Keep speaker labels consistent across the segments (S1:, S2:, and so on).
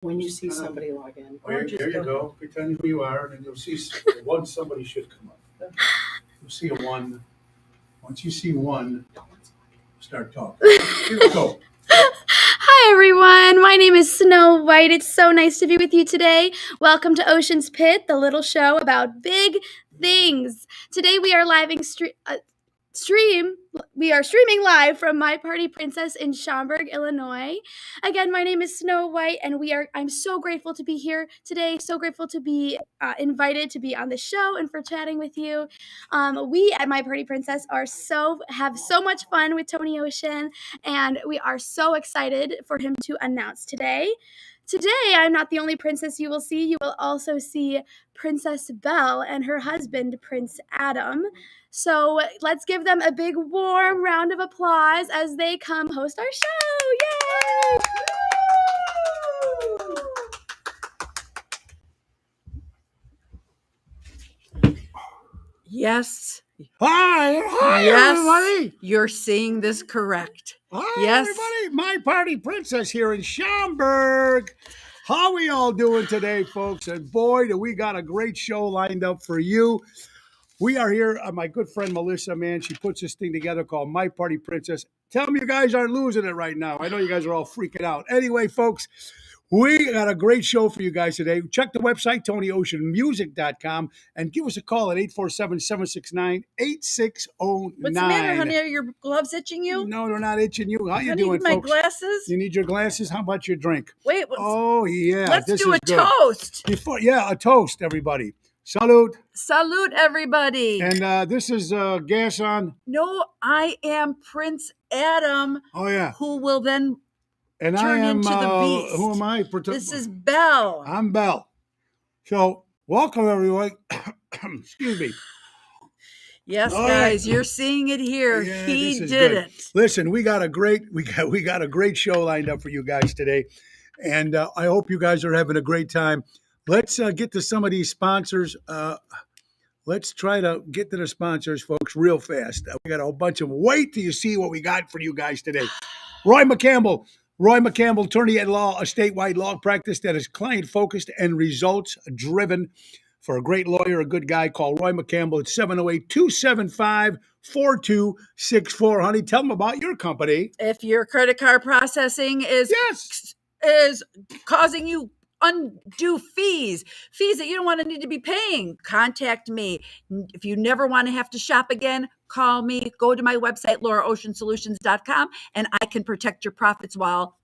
S1: when you see somebody log in. Or just
S2: There you go. Pretend who you are, and then you'll see the one. Somebody should come up. You'll see a one. Once you see one, start talking. Here we go.
S3: Hi everyone, my name is Snow White. It's so nice to be with you today. Welcome to Ocean's Pit, the little show about big things. Today we are we are streaming live from My Party Princess in Schaumburg, Illinois. Again, my name is Snow White, and I'm so grateful to be here today. So grateful to be invited to be on the show and for chatting with you. We at My Party Princess have so much fun with Tony Ocean, and we are so excited for him to announce today. Today, I'm not the only princess you will see. You will also see Princess Belle and her husband, Prince Adam. So let's give them a big warm round of applause as they come host our show. Yay!
S4: Yes.
S2: Hi,
S4: Yes,
S2: everybody.
S4: you're seeing this correct.
S2: Hi,
S4: Yes.
S2: everybody. My Party Princess here in Schaumburg. How we all doing today, folks? And boy, do we got a great show lined up for you. We are here. My good friend Melissa, man, she puts this thing together called My Party Princess. Tell me you guys aren't losing it right now. I know you guys are all freaking out. Anyway, folks, we got a great show for you guys today. Check the website, TonyOceanMusic.com, and give us a call at 847-769-8609.
S4: What's the matter, honey? Are your gloves itching you?
S2: No, they're not itching you. How you
S4: Honey,
S2: doing,
S4: my
S2: folks?
S4: glasses?
S2: You need your glasses? How about your drink?
S4: Wait,
S2: Oh, yeah.
S4: let's
S2: this
S4: do
S2: is
S4: a
S2: good.
S4: toast.
S2: A toast, everybody. Salute.
S4: Salute, everybody.
S2: And this is gas on.
S4: No, I am Prince Adam.
S2: Oh, yeah.
S4: Who will then
S2: And
S4: turn
S2: I am,
S4: into the beast.
S2: who am I?
S4: This is Belle.
S2: I'm Belle. So, welcome, everyone. Excuse me.
S4: Yes,
S2: All
S4: guys,
S2: right.
S4: you're seeing it here.
S2: Yeah,
S4: He
S2: this is
S4: did
S2: good.
S4: it.
S2: Listen, we got a great show lined up for you guys today, and I hope you guys are having a great time. Let's get to some of these sponsors. Let's try to get to the sponsors, folks, real fast. We got a whole bunch of them. Wait till you see what we got for you guys today. Roy McCampbell, attorney at law, a statewide law practice that is client-focused and results-driven. For a great lawyer, a good guy, call Roy McCampbell at 708-275-4264. Honey, tell them about your company.
S4: If your credit card processing is causing you undue fees that you don't want to need to be paying, contact me. If you never want to have to shop again, call me. Go to my website, lauraoceansolutions.com, and I can protect your profits while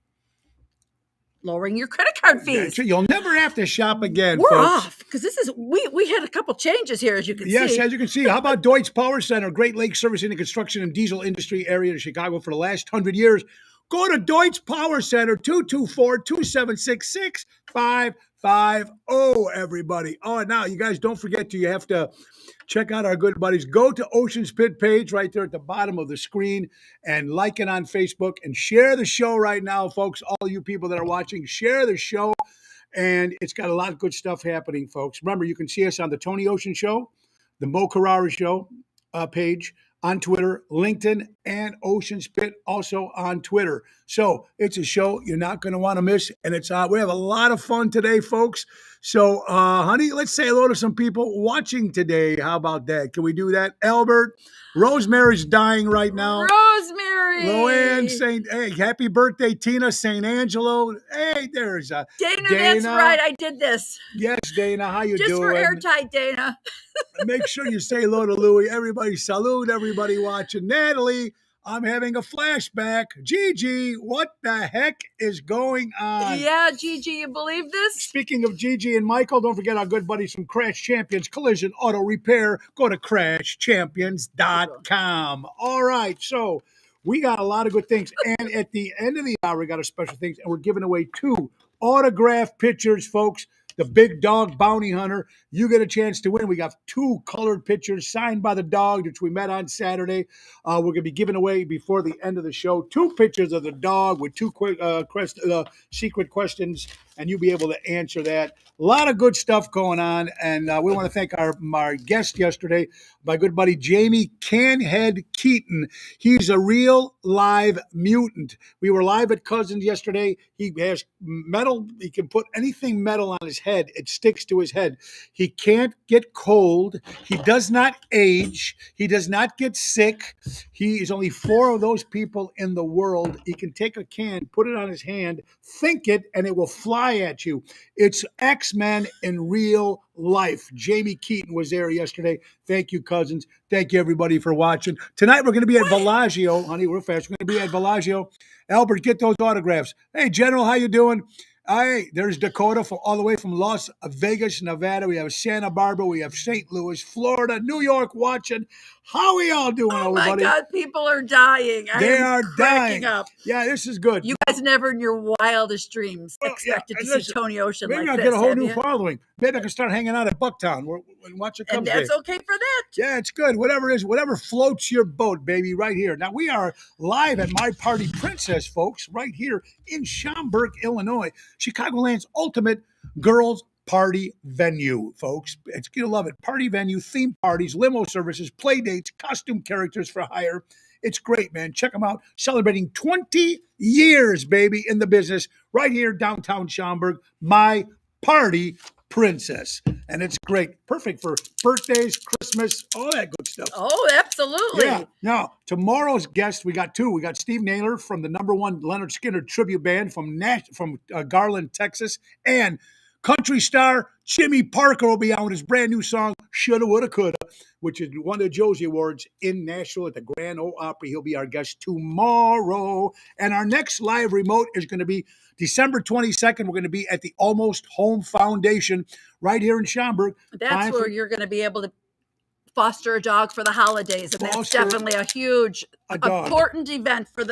S4: lowering your credit card fees.
S2: You'll never have to shop again,
S4: We're
S2: folks.
S4: off because this is we had a couple changes here, as you can see.
S2: Yes, as you can see. How about Deutsch Power Center, Great Lakes servicing the construction and diesel industry area of Chicago for the last 100 years. Go to Deutsch Power Center, 224-276-5550, everybody. Oh, now, you guys don't forget you have to check out our good buddies. Go to Ocean's Pit page right there at the bottom of the screen and like it on Facebook and share the show right now, folks. All you people that are watching, share the show. And it's got a lot of good stuff happening, folks. Remember, you can see us on the Tony Ocean Show, the Mo Carrara Show page on Twitter, LinkedIn, and Ocean's Pit also on Twitter. So it's a show you're not going to want to miss. And it's we have a lot of fun today, folks. So, honey, let's say hello to some people watching today. How about that? Can we do that? Albert, Rosemary's dying right now.
S4: Rosemary.
S2: Loanne, hey, happy birthday, Tina, St. Angelo. Hey, there's
S4: Dana, that's right. I did this.
S2: Yes, Dana, how you
S4: Just
S2: doing?
S4: for airtight, Dana.
S2: Make sure you say hello to Louie. Everybody salute, everybody watching. Natalie, I'm having a flashback. Gigi, what the heck is going on?
S4: Yeah, Gigi, you believe this?
S2: Speaking of Gigi and Michael, don't forget our good buddies from Crash Champions Collision Auto Repair. Go to crashchampions.com. All right, so we got a lot of good things. And at the end of the hour, we got a special things, and we're giving away 2 autographed pictures, folks. The Big Dog Bounty Hunter. You get a chance to win. We got 2 colored pictures signed by the dog, which we met on Saturday. We're going to be giving away before the end of the show 2 pictures of the dog with 2 quick secret questions and you'll be able to answer that. A lot of good stuff going on, and we want to thank our guest yesterday, my good buddy Jamie Canhead Keaton. He's a real live mutant. We were live at Cousins yesterday. He has metal. He can put anything metal on his head. It sticks to his head. He can't get cold. He does not age. He does not get sick. He is only 4 of those people in the world. He can take a can, put it on his hand, think it, and it will fly at you. It's X-Men in real life. Jamie Keaton was there yesterday. Thank you, Cousins. Thank you, everybody, for watching. Tonight, we're going to be at Bellagio. Honey, real fast. We're going to be at Bellagio. Albert, get those autographs. Hey, General, how you doing? Hey, there's Dakota from all the way from Las Vegas, Nevada. We have Santa Barbara. We have St. Louis, Florida, New York watching. How are we all doing, everybody?
S4: My God, people are dying.
S2: They are
S4: cracking
S2: dying.
S4: Up.
S2: Yeah, this is good.
S4: You guys never in your wildest dreams expected to see Tony Ocean
S2: maybe
S4: like
S2: I'll
S4: this.
S2: get a whole new
S4: you?
S2: following. Maybe I can start hanging out at Bucktown and watch a Cubs
S4: And that's
S2: game.
S4: okay for that.
S2: Yeah, it's good. Whatever it is, whatever floats your boat, baby, right here. Now, we are live at My Party Princess, folks, right here in Schaumburg, Illinois, Chicagoland's ultimate girls' party venue, folks. It's going to love it. Party venue, theme parties, limo services, play dates, costume characters for hire. It's great, man. Check them out. Celebrating 20 years, baby, in the business right here downtown Schaumburg. My Party Princess. And it's great. Perfect for birthdays, Christmas, all that good stuff.
S4: Oh, absolutely.
S2: Yeah. Now, tomorrow's guest, we got 2. We got Steve Naylor from the #1 Leonard Skinner tribute band from Garland, Texas, and country star Jimmy Parker will be out with his brand new song, Shoulda, Woulda, Coulda, which is won the Josie Awards in Nashville at the Grand Ole Opry. He'll be our guest tomorrow. And our next live remote is going to be December 22nd. We're going to be at the Almost Home Foundation right here in Schaumburg.
S4: That's where you're going to be able to foster a dog for the holidays. And that's
S2: Foster
S4: definitely a huge,
S2: a dog.
S4: important event for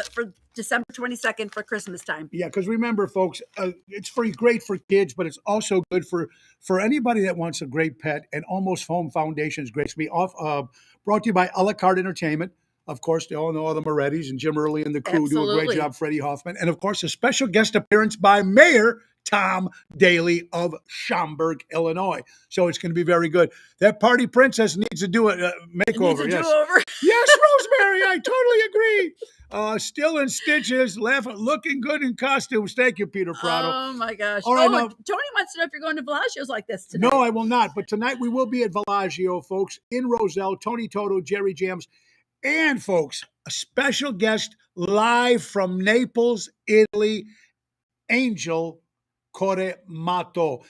S4: December 22nd for Christmas time.
S2: Yeah, because remember, folks, it's great for kids, but it's also good for anybody that wants a great pet. And Almost Home Foundation is great. It's going to be brought to you by A La Carte Entertainment. Of course, they all know all the Morettis, and Jim Early and the crew do a great job, Freddie Hoffman. And, of course, a special guest appearance by Mayor Tom Daly of Schaumburg, Illinois. So it's going to be very good. That Party Princess needs to do a makeover.
S4: Yes,
S2: Rosemary, I totally agree. Still in stitches, laughing, looking good in costumes. Thank you, Peter Prado.
S4: Oh, my gosh.
S2: All right, now,
S4: Tony wants to know if you're going to Bellagio's like this tonight.
S2: No, I will not. But tonight we will be at Bellagio, folks, in Roselle. Tony Toto, Jerry Jams. And, folks, a special guest live from Naples, Italy, Angel Coremato.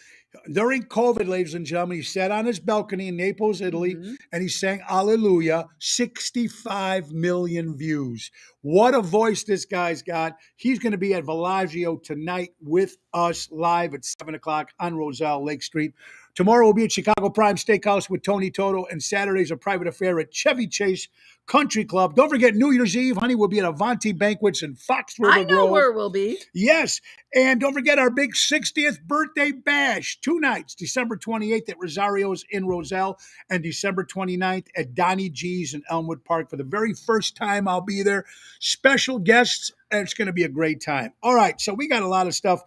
S2: During COVID, ladies and gentlemen, he sat on his balcony in Naples, Italy, and he sang Alleluia, 65 million views. What a voice this guy's got. He's going to be at Bellagio tonight with us live at 7 o'clock on Roselle, Lake Street. Tomorrow we'll be at Chicago Prime Steakhouse with Tony Toto, and Saturday's a private affair at Chevy Chase Country Club. Don't forget New Year's Eve, honey, we'll be at Avanti Banquets in Fox River
S4: I know
S2: Grove.
S4: where we'll be.
S2: Yes. And don't forget our big 60th birthday bash. 2 nights, December 28th at Rosario's in Roselle and December 29th at Donnie G's in Elmwood Park. For the very first time, I'll be there. Special guests, and it's going to be a great time. All right, so we got a lot of stuff.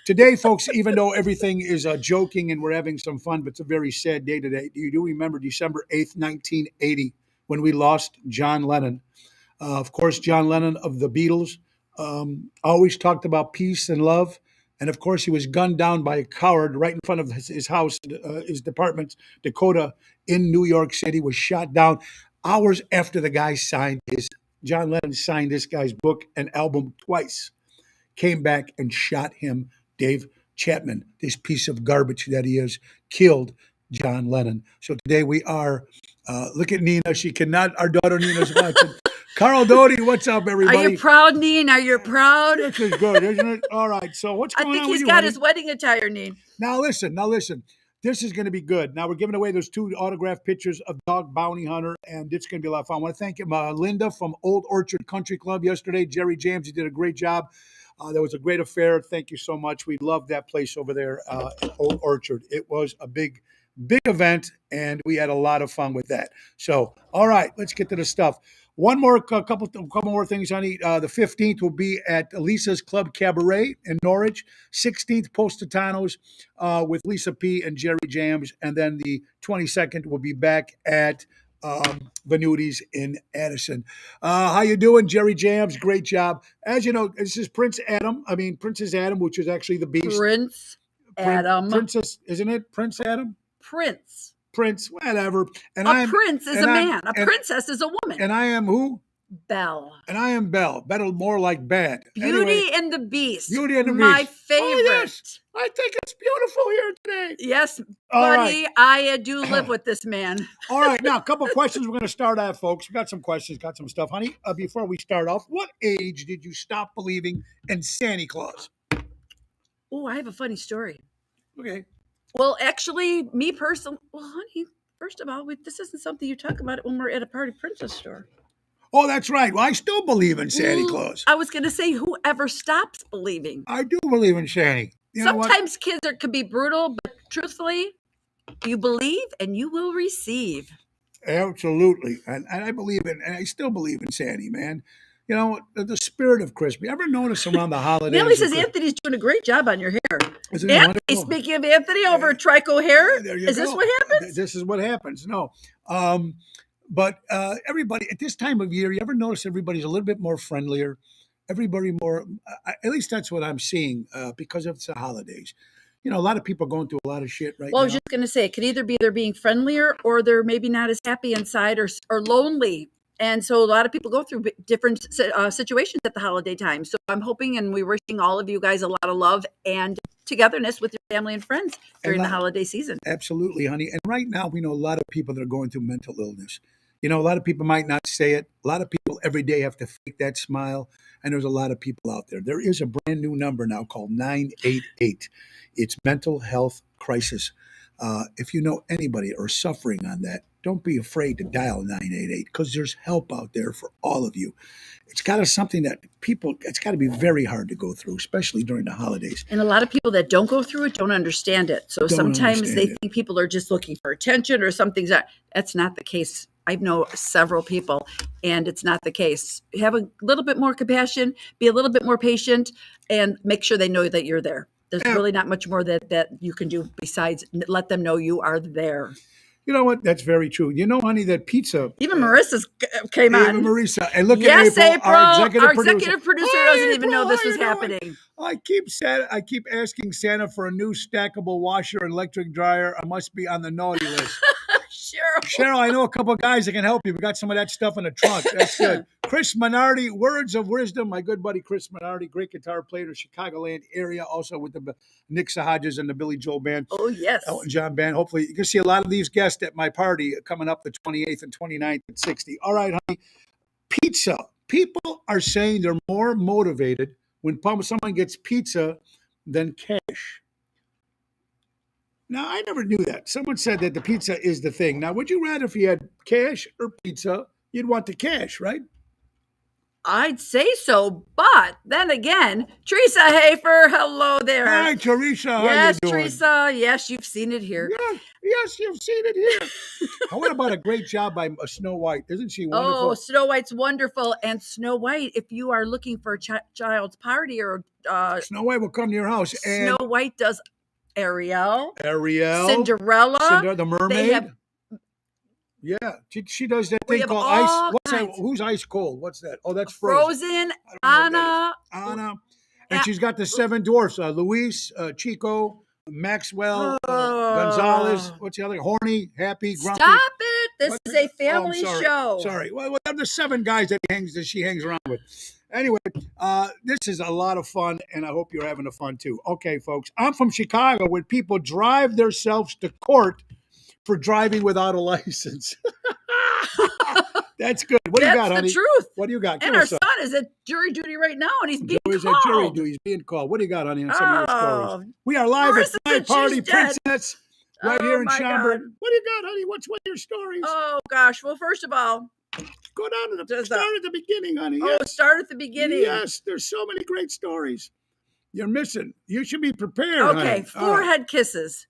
S2: Today, folks, even though everything is joking and we're having some fun, but it's a very sad day today. You do remember December 8th, 1980, when we lost John Lennon. Of course, John Lennon of the Beatles always talked about peace and love. And, of course, he was gunned down by a coward right in front of his house, his department. Dakota in New York City was shot down hours after the guy John Lennon signed this guy's book and album twice. Came back and shot him. Dave Chapman, this piece of garbage that he is, killed John Lennon. So today we are, look at Nina. Our daughter Nina's watching. Carl Doty, what's up, everybody?
S4: Are you proud, Neen? Are you proud?
S2: This is good, isn't it? All right, so what's going on with you?
S4: I think he's got his wedding attire, Neen.
S2: Now listen. This is going to be good. Now we're giving away those 2 autographed pictures of Dog Bounty Hunter, and it's going to be a lot of fun. I want to thank Linda from Old Orchard Country Club yesterday. Jerry James, he did a great job. There was a great affair. Thank you so much. We loved that place over there at Old Orchard. It was a big event, and we had a lot of fun with that. So, all right, let's get to the stuff. Couple more things, honey. The 15th will be at Lisa's Club Cabaret in Norwich. 16th, Positano's with Lisa P and Jerry Jams, and then the 22nd will be back at Venutis in Addison. How you doing, Jerry Jams? Great job. As you know, this is Princess Adam, which is actually the beast.
S4: Prince Adam.
S2: Princess, isn't it? Prince Adam? Prince, whatever. And
S4: a prince is a man. A princess is a woman.
S2: And I am who?
S4: Belle.
S2: And I am Belle. Better more like bad.
S4: Beauty and the Beast.
S2: Beauty and the Beast.
S4: My favorite.
S2: Oh, yes. I think it's beautiful here today.
S4: Yes,
S2: All
S4: buddy.
S2: right.
S4: I do live with this man.
S2: All right. Now, a couple of questions we're going to start out, folks. We got some questions, got some stuff. Honey, before we start off, what age did you stop believing in Santa Claus?
S4: Oh, I have a funny story.
S2: Okay.
S4: Well, actually, me personally, honey, first of all, this isn't something you talk about it when we're at a Party Princess store.
S2: Oh, that's right. Well, I still believe in Santa Claus.
S4: I was going to say, whoever stops believing.
S2: I do believe in Santa.
S4: Sometimes kids can be brutal, but truthfully, you believe and you will receive.
S2: Absolutely. And I believe in, and I still believe in Santa, man. You know, the spirit of Christmas. You ever notice around the holidays?
S4: Natalie says Anthony's doing a great job on your hair.
S2: Isn't it
S4: Anthony,
S2: wonderful?
S4: speaking of Anthony over at Trico Hair,
S2: There you
S4: is
S2: go.
S4: this what happens?
S2: This is what happens. No. But everybody, at this time of year, you ever notice everybody's a little bit more friendlier? Everybody more, at least that's what I'm seeing because of the holidays. You know, a lot of people are going through a lot of shit right now.
S4: Well, I was just going to say, it could either be they're being friendlier or they're maybe not as happy inside or lonely. And so a lot of people go through different situations at the holiday time. So I'm hoping and we're wishing all of you guys a lot of love and togetherness with your family and friends during the holiday season.
S2: Absolutely, honey. And right now, we know a lot of people that are going through mental illness. You know, a lot of people might not say it. A lot of people every day have to fake that smile. And there's a lot of people out there. There is a brand new number now called 988. It's mental health crisis. If you know anybody or suffering on that, don't be afraid to dial 988 because there's help out there for all of you. It's got to something that it's got to be very hard to go through, especially during the holidays.
S4: And a lot of people that don't go through it don't understand it. So sometimes they think people are just looking for attention or something. That's not the case. I know several people, and it's not the case. Have a little bit more compassion, be a little bit more patient, and make sure they know that you're there. There's really not much more that you can do besides let them know you are there.
S2: You know what? That's very true. You know, honey, that pizza.
S4: Even Marissa's came on.
S2: Even Marissa. And look
S4: yes,
S2: at April, our
S4: executive producer doesn't even know this is happening.
S2: I keep asking Santa for a new stackable washer and electric dryer. I must be on the naughty list. Cheryl, I know a couple of guys that can help you. We got some of that stuff in the trunk. That's good. Chris Minardi, words of wisdom. My good buddy Chris Minardi, great guitar player in the Chicagoland area, also with the Nick Sahajas and the Billy Joel Band.
S4: Oh, yes.
S2: Elton John Band. Hopefully, you can see a lot of these guests at my party coming up the 28th and 29th and 60. All right, honey. Pizza. People are saying they're more motivated when someone gets pizza than cash. Now, I never knew that. Someone said that the pizza is the thing. Now, would you rather if you had cash or pizza? You'd want the cash, right?
S4: I'd say so, but then again, Teresa Hafer, hello there.
S2: Hi, Teresa. How
S4: yes,
S2: you doing?
S4: Teresa. Yes, you've seen it here.
S2: Yes, you've seen it here. What about a great job by Snow White? Isn't she wonderful?
S4: Oh, Snow White's wonderful. And Snow White, if you are looking for a child's party or
S2: Snow White will come to your house. And
S4: Snow White does Ariel,
S2: Cinderella, the mermaid. Yeah, she does that thing called ice. What's that? Who's ice cold? What's that? Oh, that's Frozen.
S4: Anna.
S2: And she's got the seven dwarfs: Luis, Chico, Maxwell, Gonzalez. What's the other? Horny, Happy, Grumpy.
S4: Stop it! This is a family show.
S2: Sorry. Well, I'm the seven guys that she hangs around with. Anyway, this is a lot of fun, and I hope you're having a fun too. Okay, folks, I'm from Chicago, where people drive themselves to court for driving without a license. That's good. What do you got, honey?
S4: That's the truth.
S2: What do you got?
S4: And our son is at jury duty right now, and he's being called.
S2: He's at jury duty. He's being called. What do you got, honey, on some of your stories? We are live at My Party Princess right here in Schaumburg. What do you got, honey? What's one of your stories?
S4: Oh, gosh. Well, first of all,
S2: go down to the start at the beginning, honey.
S4: Oh, yes. Start at the beginning.
S2: Yes, there's so many great stories. You're missing. You should be prepared.
S4: Okay,
S2: honey.
S4: Forehead kisses.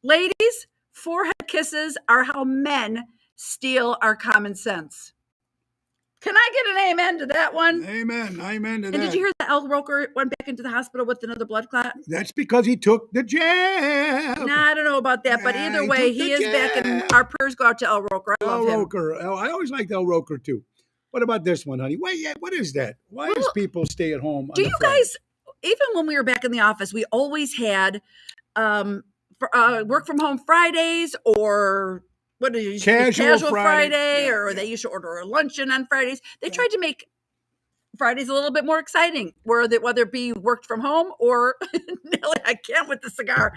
S4: Ladies, forehead kisses are how men steal our common sense. Can I get an amen to that one?
S2: Amen. Amen to
S4: And
S2: that.
S4: did you hear that Al Roker went back into the hospital with another blood clot?
S2: That's because he took the jab.
S4: Nah, I don't know about that, but
S2: Nah,
S4: either
S2: he
S4: way,
S2: took
S4: he
S2: the
S4: is back, and
S2: jab.
S4: our prayers go out to Al Roker. I love
S2: El
S4: him.
S2: Roker. I always liked El Roker too. What about this one, honey? Wait, yeah, what is that? Why does
S4: Well,
S2: people stay at home?
S4: Do
S2: on
S4: you
S2: a Friday?
S4: guys, even when we were back in the office, we always had work from home Fridays, or what did you
S2: Casual
S4: Friday,
S2: Friday. Yeah,
S4: or
S2: yeah.
S4: they used to order a luncheon on Fridays. They tried to make Fridays a little bit more exciting, whether it be worked from home or Nelly, I can't with the cigar.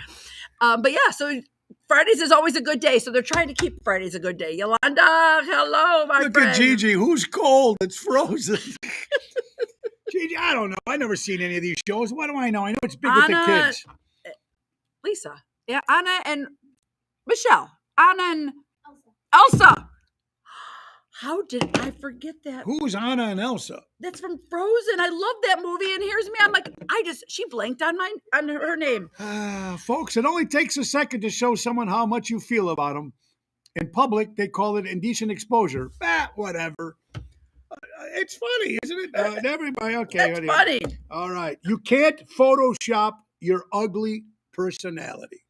S4: But yeah, so Fridays is always a good day. So they're trying to keep Fridays a good day. Yolanda, hello, my
S2: Look
S4: friend.
S2: at Gigi. Who's cold? It's frozen. Gigi, I don't know. I've never seen any of these shows. What do I know? I know it's big with the
S4: Anna,
S2: kids.
S4: Lisa. Yeah, Anna and Michelle. Anna and Elsa. How did I forget that?
S2: Who's Anna and Elsa?
S4: That's from Frozen. I love that movie. And here's me. I'm like, she blanked on her name.
S2: Folks, it only takes a second to show someone how much you feel about them. In public, they call it indecent exposure. Whatever. It's funny, isn't it? Everybody, okay.
S4: That's
S2: anyway.
S4: funny.
S2: All right. You can't Photoshop your ugly personality.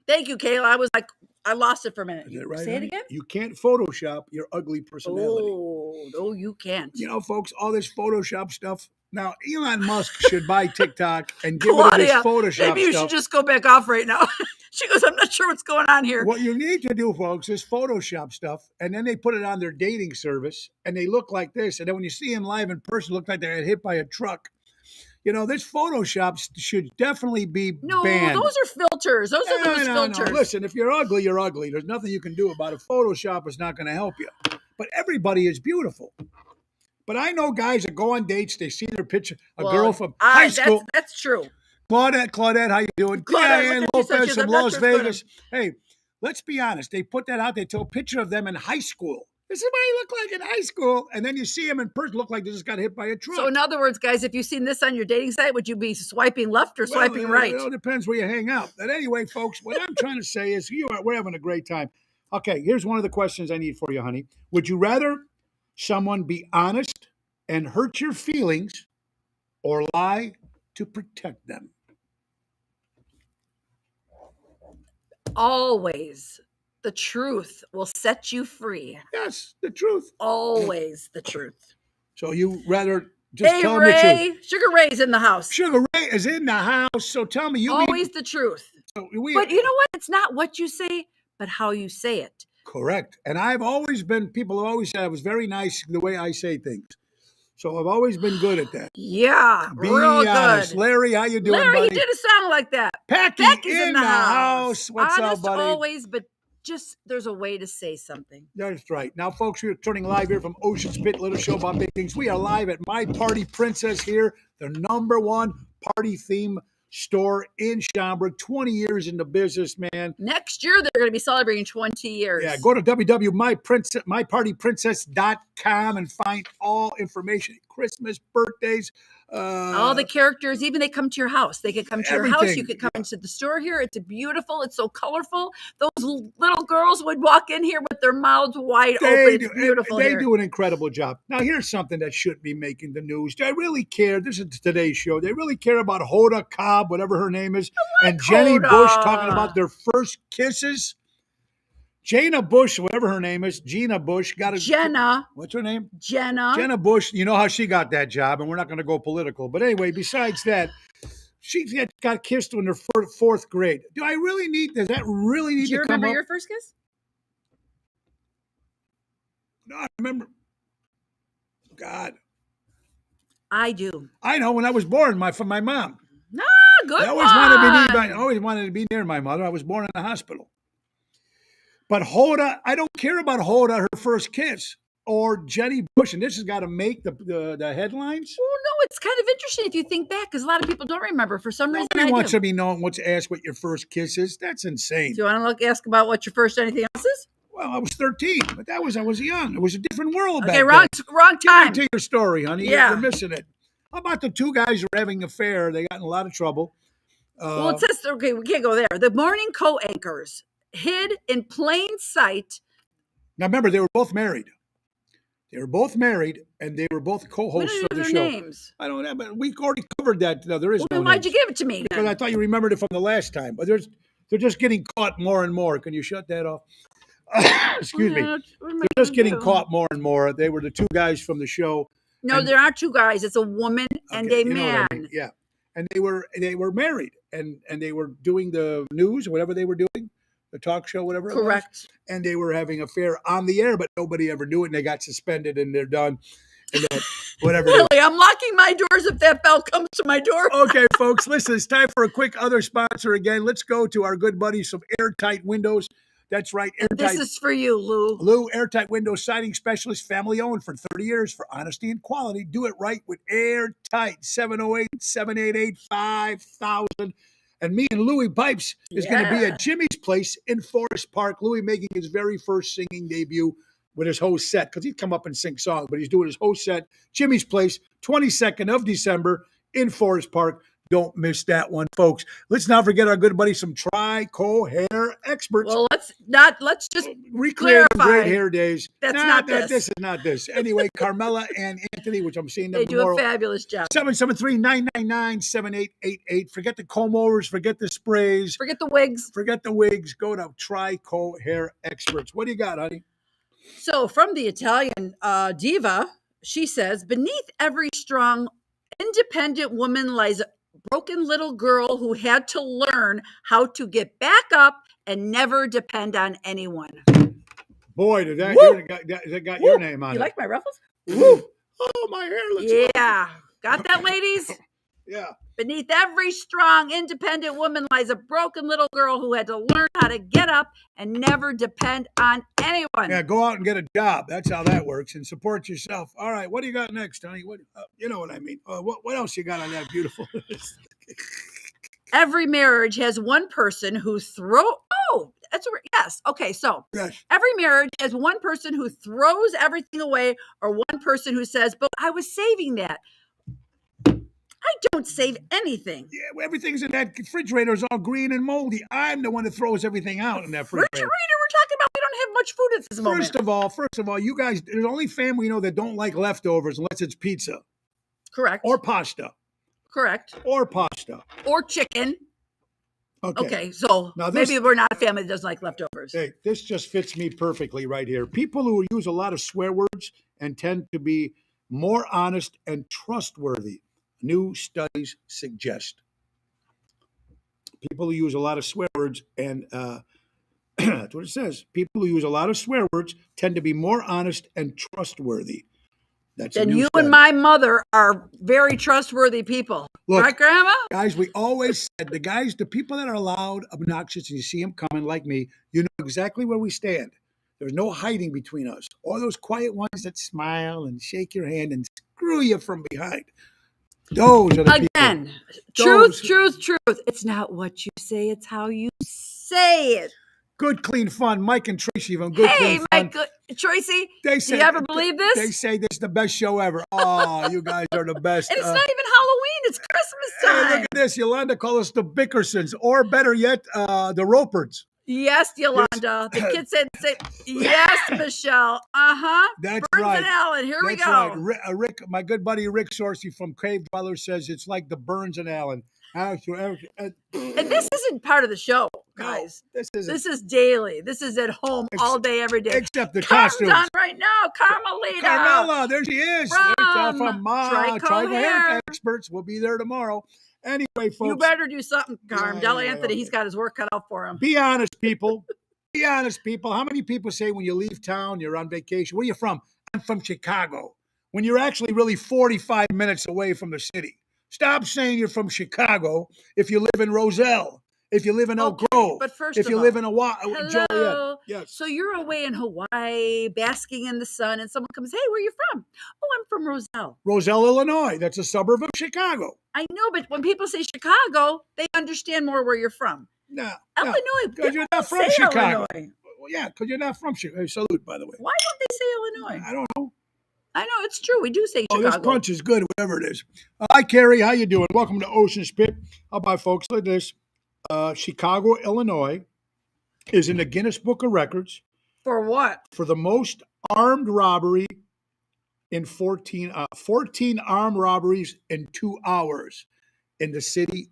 S4: Thank you, Kayla. I was like, I lost it for a minute.
S2: Is that right?
S4: Say
S2: honey?
S4: it again.
S2: You can't Photoshop your ugly personality.
S4: Oh, no, you can't.
S2: You know, folks, all this Photoshop stuff. Now, Elon Musk should buy TikTok and get rid of this
S4: Claudia,
S2: Photoshop
S4: maybe you
S2: stuff.
S4: should just go back off right now. She goes, I'm not sure what's going on here.
S2: What you need to do, folks, is Photoshop stuff, and then they put it on their dating service, and they look like this. And then when you see them live in person, look like they got hit by a truck. You know, this Photoshop should definitely be
S4: No,
S2: banned.
S4: those are filters. Those are those filters.
S2: Listen, if you're ugly, you're ugly. There's nothing you can do about it. Photoshop is not going to help you. But everybody is beautiful. But I know guys that go on dates, they see their picture, a girl from high school.
S4: That's true.
S2: Claudette, how you doing?
S4: Claudette,
S2: Diane
S4: look at you,
S2: Lopez
S4: such
S2: from
S4: a-
S2: Las
S4: that's what's
S2: Vegas. Hey, let's be honest. They put that out. They took a picture of them in high school. This is what he looked like in high school. And then you see him in person, look like they just got hit by a truck.
S4: So in other words, guys, if you've seen this on your dating site, would you be swiping left or swiping right?
S2: It depends where you hang out. But anyway, folks, what I'm trying to say is we're having a great time. Okay, here's one of the questions I need for you, honey. Would you rather someone be honest and hurt your feelings or lie to protect them?
S4: Always the truth will set you free.
S2: Yes, the truth.
S4: Always the truth.
S2: So you rather just
S4: Hey,
S2: tell them the truth.
S4: Ray. Sugar Ray's in the house.
S2: Sugar Ray is in the house, so tell me
S4: Always the truth. But you know what? It's not what you say, but how you say it.
S2: Correct. And people have always said I was very nice the way I say things. So I've always been good at that.
S4: Yeah,
S2: Be
S4: real
S2: honest.
S4: good.
S2: Larry, how you doing,
S4: Larry,
S2: buddy?
S4: he did a song like that.
S2: Becky's
S4: in the house.
S2: What's
S4: Honest
S2: up, buddy?
S4: always, but just there's a way to say something.
S2: That's right. Now, folks, we are turning live here from Ocean Spit, little show about big things. We are live at My Party Princess here, the #1 party theme store in Schaumburg. 20 years in the business, man.
S4: Next year, they're going to be celebrating 20 years.
S2: Yeah, go to www.mypartyprincess.com and find all information. Christmas, birthdays.
S4: All the characters, even they come to your house. They could come to your house.
S2: Everything.
S4: You could come into the store here. It's beautiful. It's so colorful. Those little girls would walk in here with their mouths wide open. It's beautiful
S2: They
S4: here.
S2: do an incredible job. Now, here's something that shouldn't be making the news. They really care. This is today's show. They really care about Hoda Cobb, whatever her name is, and Jenny
S4: Hoda.
S2: Bush talking about their first kisses. Jana Bush, whatever her name is, Gina Bush, got a
S4: Jenna.
S2: What's her name?
S4: Jenna.
S2: Jenna Bush. You know how she got that job, and we're not going to go political. But anyway, besides that, she got kissed in her fourth grade. Does that really need
S4: Do you
S2: to come
S4: remember
S2: up?
S4: your first kiss?
S2: No, I remember. God,
S4: I do.
S2: I know when I was born, from my mom.
S4: Ah, good
S2: I always wanted to be near my mother. I was born in the hospital. But Hoda, I don't care about Hoda, her first kiss, or Jenny Bush, and this has got to make the headlines.
S4: Well, no, it's kind of interesting if you think back, because a lot of people don't remember. For some reason,
S2: Nobody
S4: I
S2: wants
S4: do.
S2: to be known. Wants to ask what your first kiss is. That's insane.
S4: Do you want to ask about what your first anything else is?
S2: Well, I was 13, but I was young. It was a different world back
S4: Okay,
S2: then.
S4: wrong time.
S2: Get into your story, honey.
S4: Yeah.
S2: You're missing it. How about the two guys who were having an affair? They got in a lot of trouble.
S4: Well, it says, okay, we can't go there. The morning co-anchors hid in plain sight.
S2: Now, remember, they were both married. They were both married, and they were both
S4: We
S2: co-hosts
S4: don't
S2: of
S4: know
S2: the
S4: their
S2: show.
S4: names.
S2: I don't know, but we already covered that. No, there is
S4: Well,
S2: no
S4: then why'd you
S2: names.
S4: give it to me?
S2: Because I thought you remembered it from the last time. But they're just getting caught more and more. Can you shut that off? Excuse me. They're just getting caught more and more. They were the two guys from the show.
S4: No,
S2: and-
S4: there aren't two guys. It's a woman and
S2: Okay,
S4: a
S2: you know what I
S4: man.
S2: mean. Yeah, and they were married, and they were doing the news, whatever they were doing, the talk show, whatever. It was.
S4: Correct.
S2: And they were having an affair on the air, but nobody ever knew it, and they got suspended, and they're done. And whatever.
S4: Really, I'm locking my doors if that bell comes to my door.
S2: Okay, folks, listen, it's time for a quick other sponsor again. Let's go to our good buddies from Airtight Windows. That's right, Airtight.
S4: This is for you, Lou.
S2: Lou, Airtight Windows Siding Specialist, family owned for 30 years for honesty and quality. Do it right with Airtight, 708-788-5000. And me and Louie Pipes is going to be at Jimmy's Place in Forest Park. Louie making his very first singing debut with his host set, because he'd come up and sing songs, but he's doing his host set, Jimmy's Place, 22nd of December in Forest Park. Don't miss that one, folks. Let's not forget our good buddies from Trico Hair Experts.
S4: Well, let's just
S2: Recreating
S4: clarify.
S2: great hair days.
S4: That's not this.
S2: This is not this. Anyway, Carmela and Anthony, which I'm seeing them
S4: they do
S2: tomorrow.
S4: a fabulous job.
S2: 773-999-7888. Forget the comb overs. Forget the sprays.
S4: Forget the wigs.
S2: Forget the wigs. Go to Trico Hair Experts. What do you got, honey?
S4: So, from the Italian diva, she says, beneath every strong, independent woman lies a broken little girl who had to learn how to get back up and never depend on anyone.
S2: Boy, did that got
S4: Woo!
S2: your name on
S4: You
S2: it.
S4: like my ruffles?
S2: Woo! Oh, my hair looks
S4: Yeah. Got that, ladies?
S2: Yeah.
S4: Beneath every strong, independent woman lies a broken little girl who had to learn how to get up and never depend on anyone.
S2: Yeah, go out and get a job. That's how that works, and support yourself. All right, what do you got next, honey? What you know what I mean? What else you got on that beautiful?
S4: Every marriage has one person who yes. Okay, so
S2: Yes.
S4: every marriage has one person who throws everything away or one person who says, but I was saving that. I don't save anything.
S2: Yeah, everything's in that refrigerator is all green and moldy. I'm the one that throws everything out in that
S4: Refrigerator,
S2: refrigerator.
S4: we're talking about. We don't have much food at this moment.
S2: First of all, you guys, there's only family you know that don't like leftovers unless it's pizza
S4: Correct.
S2: or pasta
S4: Correct.
S2: or pasta.
S4: Or chicken.
S2: Okay.
S4: Okay, so
S2: Now this-
S4: maybe we're not a family that doesn't like leftovers.
S2: Hey, this just fits me perfectly right here. People who use a lot of swear words and tend to be more honest and trustworthy. New studies suggest. People who use a lot of swear words and that's what it says. People who use a lot of swear words tend to be more honest and trustworthy. That's a
S4: And
S2: new
S4: you
S2: study.
S4: and my mother are very trustworthy people.
S2: Look,
S4: right, Grandma?
S2: Guys, we always said the people that are loud, obnoxious, and you see them coming like me, you know exactly where we stand. There's no hiding between us. All those quiet ones that smile and shake your hand and screw you from behind. Those are the people.
S4: Again,
S2: Those-
S4: truth. It's not what you say, it's how you say it.
S2: Good, clean fun. Mike and Tracy from Good,
S4: Hey,
S2: Clean Fun.
S4: Mike, Tracy,
S2: They
S4: do
S2: say,
S4: you ever believe this?
S2: They say this is the best show ever. Oh, you guys are the best.
S4: And it's not even Halloween, it's Christmas
S2: Hey,
S4: time.
S2: look at this. Yolanda called us the Bickersons, or better yet, the Roperds.
S4: Yes, Yolanda. The kids said, yes, Michelle. Uh-huh.
S2: That's
S4: Burns
S2: right.
S4: and Allen. Here we
S2: That's
S4: go.
S2: right. Rick, my good buddy Rick Sorsey from Cave Dweller says it's like the Burns and Allen.
S4: And this isn't part of the show, guys.
S2: No, this isn't.
S4: This is daily. This is at home all day, every day.
S2: Except the
S4: Carmen's
S2: costumes.
S4: on right now. Carmelita.
S2: Carmela, there she is. There's
S4: From
S2: Trico
S4: Trico
S2: Hair
S4: Hair.
S2: Experts. We'll be there tomorrow. Anyway, folks.
S4: You better do something, Carm.
S2: Yeah,
S4: Tell
S2: yeah,
S4: Anthony
S2: okay.
S4: he's got his work cut out for him.
S2: Be honest, people. Be honest, people. How many people say when you leave town, you're on vacation? Where are you from? I'm from Chicago. When you're actually really 45 minutes away from the city. Stop saying you're from Chicago if you live in Roselle, if you live in Elk
S4: Okay,
S2: Grove,
S4: but first
S2: if
S4: of
S2: you
S4: all,
S2: live in
S4: Hello.
S2: Joliet. Yes.
S4: So you're away in Hawaii, basking in the sun, and someone comes, hey, where are you from? Oh, I'm from Roselle.
S2: Roselle, Illinois. That's a suburb of Chicago.
S4: I know, but when people say Chicago, they understand more where you're from.
S2: No.
S4: Illinois.
S2: Because you're
S4: people
S2: not from
S4: say
S2: Chicago.
S4: Illinois.
S2: Well, yeah, because you're not from Chicago. Salute, by the way.
S4: Why don't they say Illinois?
S2: I don't know.
S4: I know, it's true. We do say
S2: Oh,
S4: Chicago.
S2: this punch is good, whatever it is. Hi, Carrie. How you doing? Welcome to Ocean Spit. How about, folks? Look at this. Chicago, Illinois is in the Guinness Book of Records
S4: For what?
S2: for the most armed robbery in 14 armed robberies in 2 hours in the city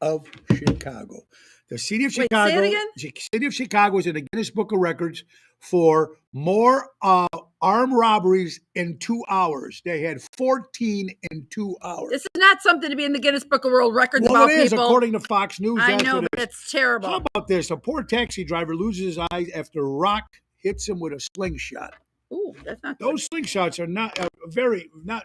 S2: of Chicago. The city of
S4: Wait, say it
S2: Chicago,
S4: again?
S2: the city of Chicago is in the Guinness Book of Records for more armed robberies in 2 hours. They had 14 in 2 hours.
S4: This is not something to be in the Guinness Book of World Records
S2: Well,
S4: about
S2: it is,
S4: people.
S2: according to Fox News.
S4: I
S2: that's
S4: know,
S2: what it
S4: but
S2: is.
S4: it's terrible.
S2: How about this? A poor taxi driver loses his eyes after a rock hits him with a slingshot.
S4: Ooh, that's not good.
S2: Those slingshots are not very.
S4: That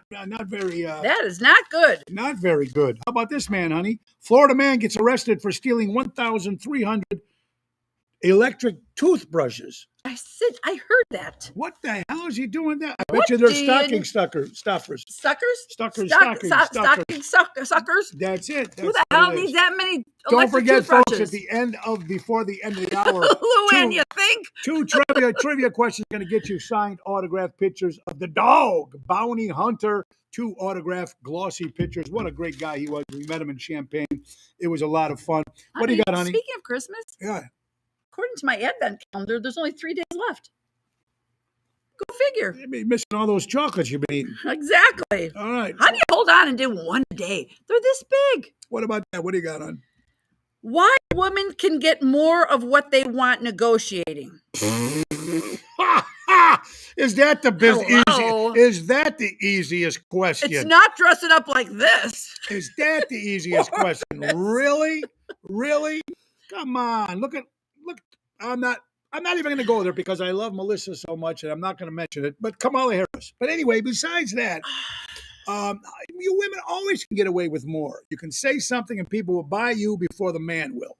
S4: is not good.
S2: Not very good. How about this man, honey? Florida man gets arrested for stealing 1,300 electric toothbrushes.
S4: I heard that.
S2: What the hell is he doing that? I bet
S4: What
S2: you they're
S4: did-
S2: stocking stuffers.
S4: Suckers?
S2: Stuckers,
S4: Suckers?
S2: That's it.
S4: Who
S2: That's
S4: the
S2: what
S4: hell
S2: it is.
S4: needs that many
S2: Don't
S4: electric
S2: forget, folks,
S4: toothbrushes?
S2: before the end of the hour,
S4: Luann,
S2: two-
S4: you think?
S2: two trivia questions going to get you signed autographed pictures of the dog, Bounty Hunter. 2 autographed glossy pictures. What a great guy he was. We met him in Champaign. It was a lot of fun. What do you got, honey?
S4: Speaking of Christmas,
S2: Yeah.
S4: according to my Advent calendar, there's only 3 days left. Go figure.
S2: You'd be missing all those chocolates you've been eating.
S4: Exactly.
S2: All right.
S4: How do you hold on and do one a day? They're this big.
S2: What about that? What do you got on?
S4: Why women can get more of what they want negotiating?
S2: Is that the
S4: Hello?
S2: Is that the easiest question?
S4: It's not dressing up like this.
S2: Is that the easiest question? Really? Really? Come on. Look. I'm not even going to go there because I love Melissa so much and I'm not going to mention it. But Kamala Harris. But anyway, besides that, you women always can get away with more. You can say something and people will buy you before the man will,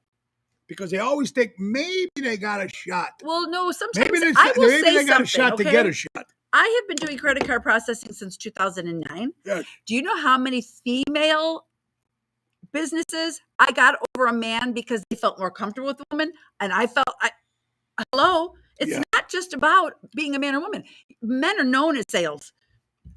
S2: because they always think maybe they got a shot.
S4: Well, no, sometimes
S2: Maybe
S4: I will say
S2: they got
S4: something,
S2: a shot
S4: okay?
S2: to get a shot.
S4: I have been doing credit card processing since 2009.
S2: Yeah.
S4: Do you know how many female businesses I got over a man because they felt more comfortable with a woman? And I felt, hello, it's
S2: Yeah.
S4: not just about being a man or woman. Men are known as sales.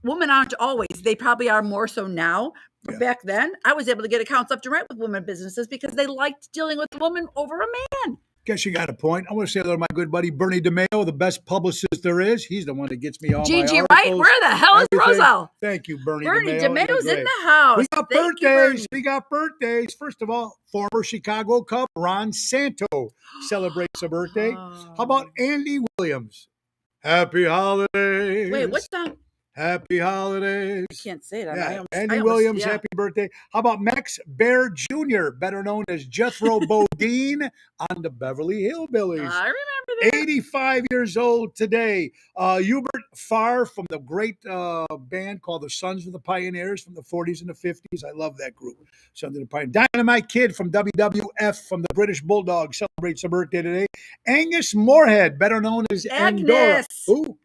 S4: Women aren't always. They probably are more so now. But
S2: Yeah.
S4: back then, I was able to get accounts left and right with women businesses because they liked dealing with a woman over a man.
S2: Guess you got a point. I want to say hello to my good buddy Bernie DeMayo, the best publicist there is. He's the one that gets me all
S4: Gigi
S2: my
S4: Wright,
S2: articles,
S4: where the hell is
S2: everything.
S4: Roselle?
S2: Thank you, Bernie
S4: Bernie
S2: DeMayo.
S4: DeMayo's
S2: You're
S4: in
S2: great.
S4: the house.
S2: We got
S4: Thank you,
S2: birthdays.
S4: Bernie.
S2: We got birthdays. First of all, former Chicago Cub Ron Santo celebrates a birthday. How about Andy Williams? Happy holidays.
S4: Wait, what's that?
S2: Happy holidays.
S4: I can't say that.
S2: Yeah,
S4: I almost-
S2: Andy
S4: I almost-
S2: Williams,
S4: yeah.
S2: happy birthday. How about Max Bear Jr., better known as Jethro Bodine on the Beverly Hillbillies?
S4: I remember that.
S2: 85 years old today. Hubert Farr from the great band called the Sons of the Pioneers from the 40s and the 50s. I love that group. Sons of the Pioneers. Dynamite Kid from WWF from the British Bulldogs celebrates a birthday today. Angus Moorhead, better known as Andorra.
S4: Agnes.
S2: Ooh,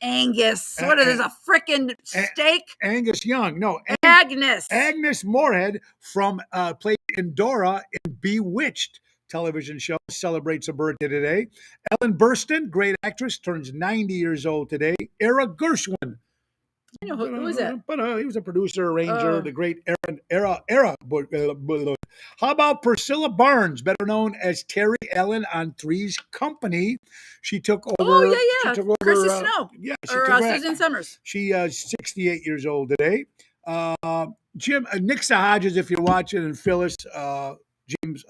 S4: Angus. What is a freaking steak?
S2: Angus Young. No,
S4: Agnes.
S2: Agnes Moorehead from played Endora in Bewitched television show celebrates a birthday today. Ellen Burstyn, great actress, turns 90 years old today. Era Gershwin.
S4: I know who is that?
S2: But he was a producer, arranger,
S4: Oh.
S2: the great Era. How about Priscilla Barnes, better known as Terry Ellen on Three's Company? She took over.
S4: Oh, yeah, yeah.
S2: She took over,
S4: Chrissy Snow.
S2: Yeah, she
S4: Or
S2: took
S4: Susan Summers.
S2: She is 68 years old today. Jim, Nick Sahajas, if you're watching, and Phyllis, James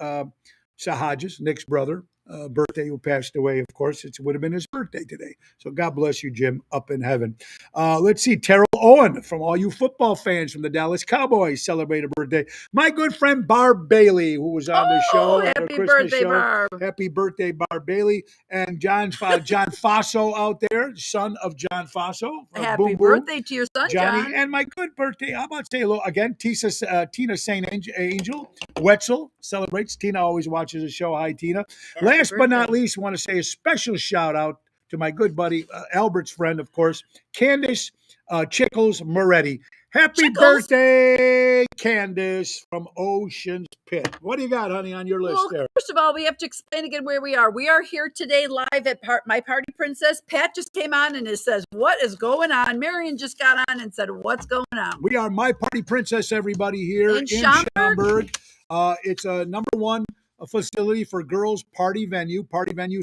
S2: Sahajas, Nick's brother, birthday, who passed away, of course. It would have been his birthday today. So God bless you, Jim, up in heaven. Let's see, Terrell Owen, from all you football fans from the Dallas Cowboys, celebrate a birthday. My good friend Barb Bailey, who was on the show, at our
S4: Happy
S2: Christmas
S4: birthday,
S2: show.
S4: Barb.
S2: Happy birthday, Barb Bailey. And John Faso out there, son of John Faso.
S4: Happy
S2: Boom Boom.
S4: birthday to your son,
S2: Johnny.
S4: John.
S2: And my good birthday. How about say hello again? Tina St. Angel. Wetzel celebrates. Tina always watches the show. Hi, Tina.
S4: Happy
S2: Last but not
S4: birthday.
S2: least, I want to say a special shout out to my good buddy, Albert's friend, of course, Candace Chickles Moretti. Happy
S4: Chickles.
S2: birthday, Candace from Ocean's Pit. What do you got, honey, on your list
S4: Well,
S2: there?
S4: first of all, we have to explain again where we are. We are here today live at My Party Princess. Pat just came on and it says, what is going on? Marion just got on and said, what's going on?
S2: We are My Party Princess, everybody, here
S4: In
S2: in
S4: Schaumburg?
S2: Schaumburg. It's a number one a facility for girls' party venue,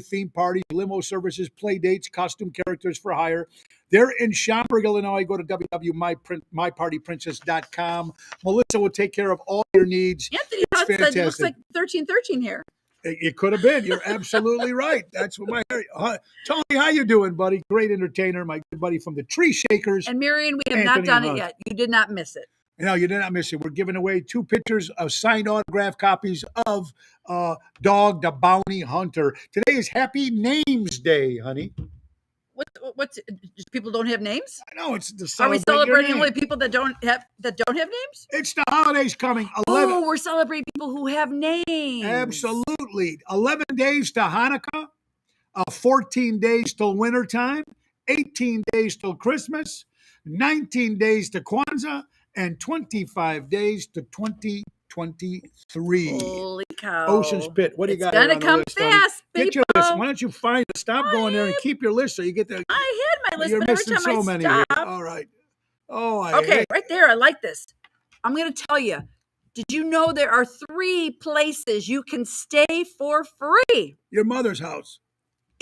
S2: theme parties, limo services, play dates, costume characters for hire. They're in Schaumburg, Illinois. Go to www.mypartyprincess.com. Melissa will take care of all your needs.
S4: Anthony Hutt said it looks like 1313 here.
S2: It could have been. You're absolutely right. That's what Tony, how you doing, buddy? Great entertainer, my good buddy from the Tree Shakers.
S4: And Marion, we have
S2: Anthony
S4: not done
S2: Hutt.
S4: it yet. You did not miss it.
S2: No, you did not miss it. We're giving away 2 pictures of signed autograph copies of Dog the Bounty Hunter. Today is Happy Names Day, honey.
S4: What's people don't have names?
S2: I know it's the
S4: Are we
S2: celebrate your
S4: celebrating
S2: name.
S4: only people that don't have names?
S2: It's the holidays coming. 11.
S4: Oh, we're celebrating people who have names.
S2: Absolutely. 11 days to Hanukkah, 14 days till wintertime, 18 days till Christmas, 19 days to Kwanzaa, and 25 days to 2023.
S4: Holy cow.
S2: Ocean's Pit. What do you got?
S4: It's
S2: here
S4: gonna
S2: on the
S4: come
S2: list, honey?
S4: fast,
S2: Get your
S4: people.
S2: list. Why don't you find it? Stop going there and keep your list so you get the.
S4: I had my list,
S2: You're
S4: but every
S2: missing
S4: time
S2: so
S4: I
S2: many.
S4: stop.
S2: Here. All right. Oh,
S4: Okay, right there. I like this. I'm going to tell you. Did you know there are 3 places you can stay for free?
S2: Your mother's house.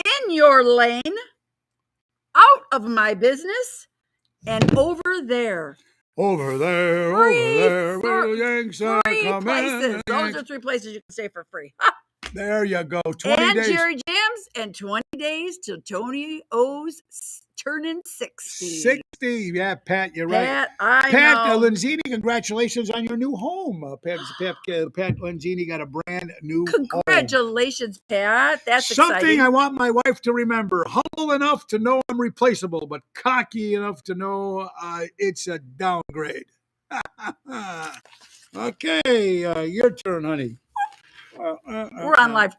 S4: In your lane, out of my business, and over there.
S2: Over there,
S4: Free
S2: over there,
S4: for-
S2: where the Yanks are
S4: 3
S2: coming.
S4: places. Those
S2: Yanks.
S4: are 3 places you can stay for free.
S2: There you go. 20
S4: And
S2: days.
S4: Jerry Jams and 20 days till Tony O's turning 60.
S2: 60. Yeah, Pat, you're right.
S4: Pat, I
S2: Pat
S4: know.
S2: Lenzini, congratulations on your new home. Pat Lenzini got a brand new home.
S4: Congratulations, Pat. That's
S2: Something
S4: exciting.
S2: I want my wife to remember. Humble enough to know I'm replaceable, but cocky enough to know it's a downgrade. Okay, your turn, honey.
S4: We're on live.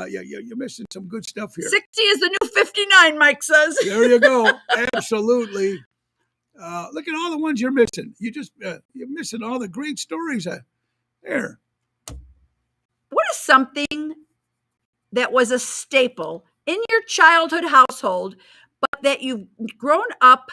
S2: You're missing some good stuff here.
S4: 60 is the new 59, Mike says.
S2: There you go. Absolutely. Look at all the ones you're missing. You're missing all the great stories. There.
S4: What is something that was a staple in your childhood household, but that you've grown up?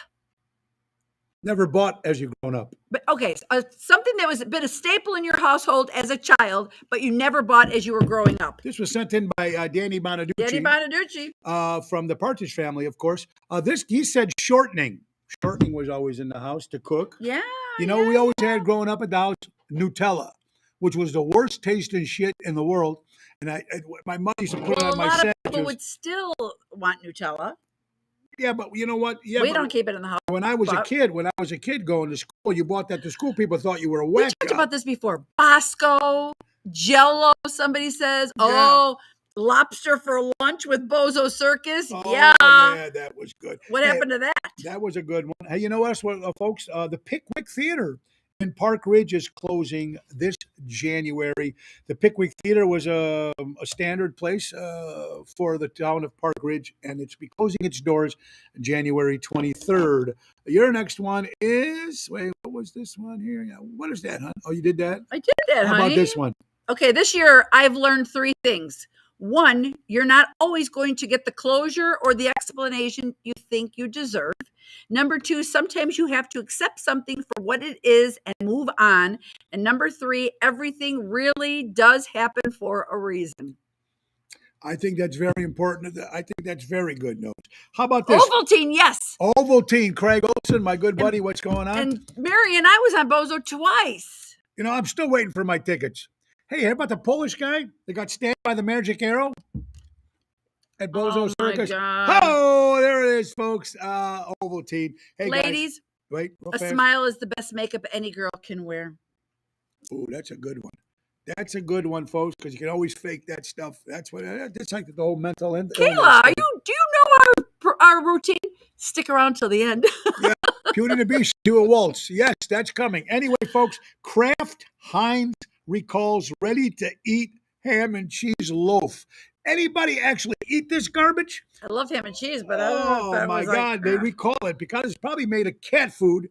S2: Never bought as you've grown up.
S4: But okay, something that was been a staple in your household as a child, but you never bought as you were growing up.
S2: This was sent in by Danny Bonaducci.
S4: Danny Bonaducci.
S2: From the Partridge Family, of course. He said shortening. Shortening was always in the house to cook.
S4: Yeah.
S2: We always had growing up at the house Nutella, which was the worst tasting shit in the world. And my mother used to put it
S4: Well,
S2: on
S4: a
S2: my
S4: lot of
S2: sandwiches.
S4: people would still want Nutella.
S2: Yeah, but you know what? Yeah,
S4: We
S2: but
S4: don't keep it in the house.
S2: when I was a kid going to school, you bought that to school. People thought you were a whack
S4: We talked
S2: job.
S4: about this before. Bosco, Jello, somebody says.
S2: Yeah.
S4: Oh, lobster for lunch with Bozo Circus.
S2: Oh,
S4: yeah.
S2: that was good.
S4: What
S2: Hey,
S4: happened to that?
S2: That was a good one. Hey, you know what, folks? The Pickwick Theater in Park Ridge is closing this January. The Pickwick Theater was a standard place for the town of Park Ridge, and it's be closing its doors January 23rd. Your next one is, what was this one here? Yeah, what is that, huh? Oh, you did that?
S4: I did that,
S2: How
S4: honey.
S2: about this one?
S4: Okay, this year I've learned 3 things. 1, you're not always going to get the closure or the explanation you think you deserve. Number 2, sometimes you have to accept something for what it is and move on. And number 3, everything really does happen for a reason.
S2: I think that's very important. I think that's very good notes. How about this?
S4: Ovaltine, yes.
S2: Ovaltine, Craig Olson, my good buddy. What's going on?
S4: And Mary and I was on Bozo twice.
S2: I'm still waiting for my tickets. Hey, how about the Polish guy that got stabbed by the magic arrow at Bozo
S4: Oh, my
S2: Circus?
S4: God.
S2: Oh, there it is, folks. Ovaltine. Hey,
S4: Ladies,
S2: guys. Wait, real
S4: a
S2: fast.
S4: smile is the best makeup any girl can wear.
S2: Ooh, that's a good one. That's a good one, folks, because you can always fake that stuff. That's like the whole mental illness
S4: Kayla,
S2: thing.
S4: do you know our routine? Stick around till the end.
S2: Beauty and the Beast, do a waltz. Yes, that's coming. Anyway, folks, Kraft Heinz recalls ready-to-eat ham and cheese loaf. Anybody actually eat this garbage?
S4: I love ham and cheese, but I don't know if
S2: Oh
S4: that
S2: my
S4: was
S2: God, they recall it because it's probably made of cat food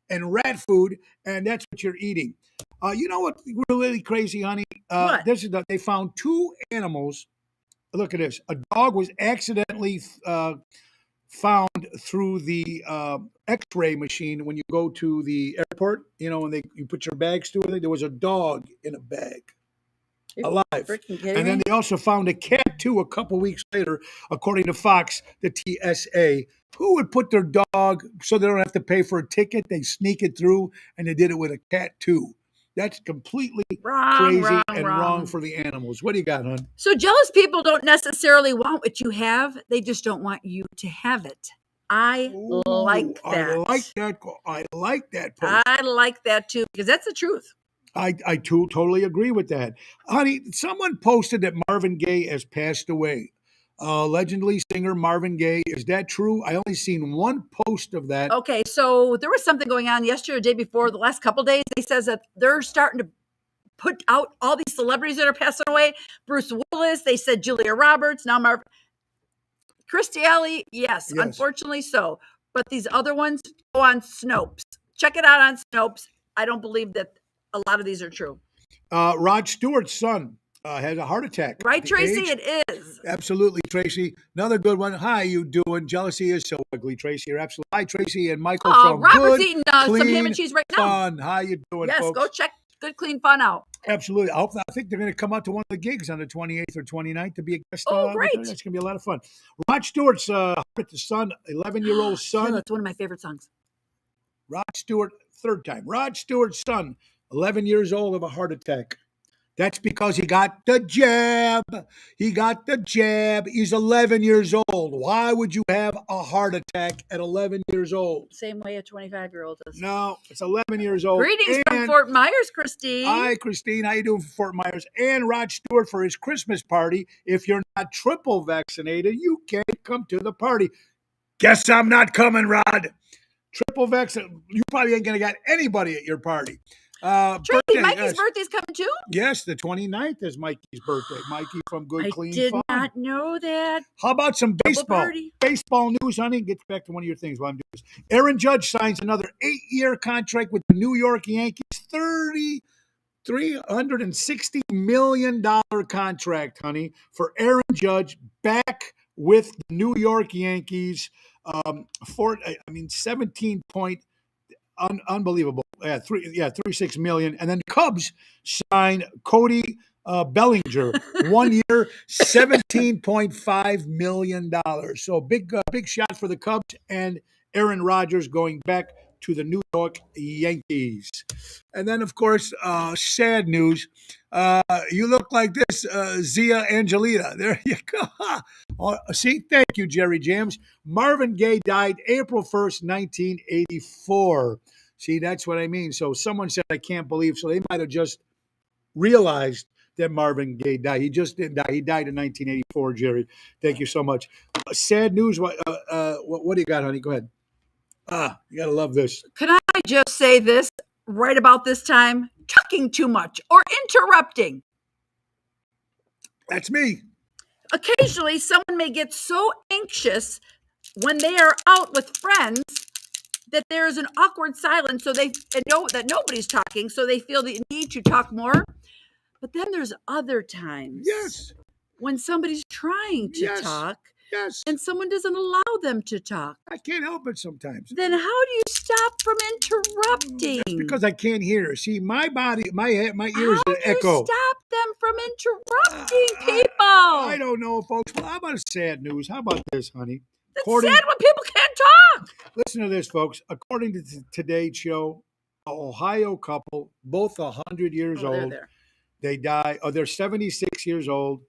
S2: and rat food, and that's what you're eating. You know what? Really crazy, honey.
S4: What?
S2: They found 2 animals. Look at this. A dog was accidentally found through the X-ray machine when you go to the airport. When you put your bags through it. There was a dog in a bag. alive.
S4: Freaking kidding
S2: And then
S4: me?
S2: they also found a cat too a couple weeks later, according to Fox, the TSA. Who would put their dog so they don't have to pay for a ticket? They sneak it through, and they did it with a cat too. That's completely
S4: Wrong,
S2: crazy and wrong for the animals. What do you got, hon?
S4: So jealous people don't necessarily want what you have. They just don't want you to have it. I like
S2: Ooh,
S4: that.
S2: I like that. I like that post.
S4: I like that too, because that's the truth.
S2: I too totally agree with that. Honey, someone posted that Marvin Gaye has passed away. Legendary singer Marvin Gaye. Is that true? I only seen one post of that.
S4: Okay, so there was something going on yesterday, the day before, the last couple of days. They says that they're starting to put out all these celebrities that are passing away. Bruce Willis, they said Julia Roberts, now Marvin. Christy Alley, yes, unfortunately so. But these other ones go on Snopes. Check it out on Snopes. I don't believe that a lot of these are true.
S2: Rod Stewart's son had a heart attack.
S4: Right,
S2: at the
S4: Tracy?
S2: age-
S4: It is.
S2: Absolutely, Tracy. Another good one. Hi, you doing? Jealousy is so ugly, Tracy. You're absolutely. Hi, Tracy and Michael
S4: Oh,
S2: from
S4: Robert's
S2: Good
S4: eating some ham
S2: Clean
S4: and cheese right now.
S2: Fun. How you doing,
S4: Yes,
S2: folks?
S4: go check Good Clean Fun out.
S2: Absolutely. I think they're going to come out to one of the gigs on the 28th or 29th to be a guest.
S4: Oh,
S2: with
S4: great.
S2: her. That's going to be a lot of fun. Rod Stewart's son, 11-year-old son.
S4: That's one of my favorite songs.
S2: Rod Stewart, third time. Rod Stewart's son, 11 years old, of a heart attack. That's because he got the jab. He got the jab. He's 11 years old. Why would you have a heart attack at 11 years old?
S4: Same way a 25-year-old does.
S2: No, it's 11 years old.
S4: Greetings from
S2: And-
S4: Fort Myers, Christine.
S2: Hi, Christine. How you doing from Fort Myers? And Rod Stewart for his Christmas party. If you're not triple vaccinated, you can't come to the party. Guess I'm not coming, Rod. Triple vaccinated. You probably ain't going to get anybody at your party.
S4: Tracy,
S2: Birthday,
S4: Mikey's
S2: yes.
S4: birthday's coming too?
S2: Yes, the 29th is Mikey's birthday. Mikey from Good
S4: I
S2: Clean
S4: did
S2: Fun.
S4: not know that.
S2: How about some baseball?
S4: party.
S2: Baseball news, honey. Get back to one of your things while I'm doing this. Aaron Judge signs another 8-year contract with the New York Yankees. $360 million contract, honey, for Aaron Judge back with the New York Yankees. 17 point, unbelievable. 36 million. And then Cubs sign Cody Bellinger, 1 year, $17.5 million. So big shot for the Cubs and Aaron Rodgers going back to the New York Yankees. And then, of course, sad news. You look like this, Zia Angelita. There you go. See, thank you, Jerry Jams. Marvin Gaye died April 1st, 1984. See, that's what I mean. So someone said, I can't believe. So they might have just realized that Marvin Gaye died. He just didn't die. He died in 1984, Jerry. Thank you so much. Sad news. What do you got, honey? Go ahead. You got to love this.
S4: Can I just say this right about this time? Talking too much or interrupting.
S2: That's me.
S4: Occasionally, someone may get so anxious when they are out with friends that there is an awkward silence, so they know that nobody's talking, so they feel the need to talk more. But then there's other times
S2: Yes.
S4: when somebody's trying to
S2: Yes.
S4: talk
S2: Yes.
S4: and someone doesn't allow them to talk.
S2: I can't help it sometimes.
S4: Then how do you stop from interrupting?
S2: That's because I can't hear. See, my body, my head, my
S4: How
S2: ears
S4: do
S2: are
S4: you
S2: echo.
S4: stop them from interrupting people?
S2: I don't know, folks. Well, how about sad news? How about this, honey?
S4: It's
S2: According-
S4: sad when people can't talk.
S2: Listen to this, folks. According to Today's Show, an Ohio couple, both 100 years
S4: Oh, they're
S2: old,
S4: there.
S2: they die. Oh, they're 76 years old.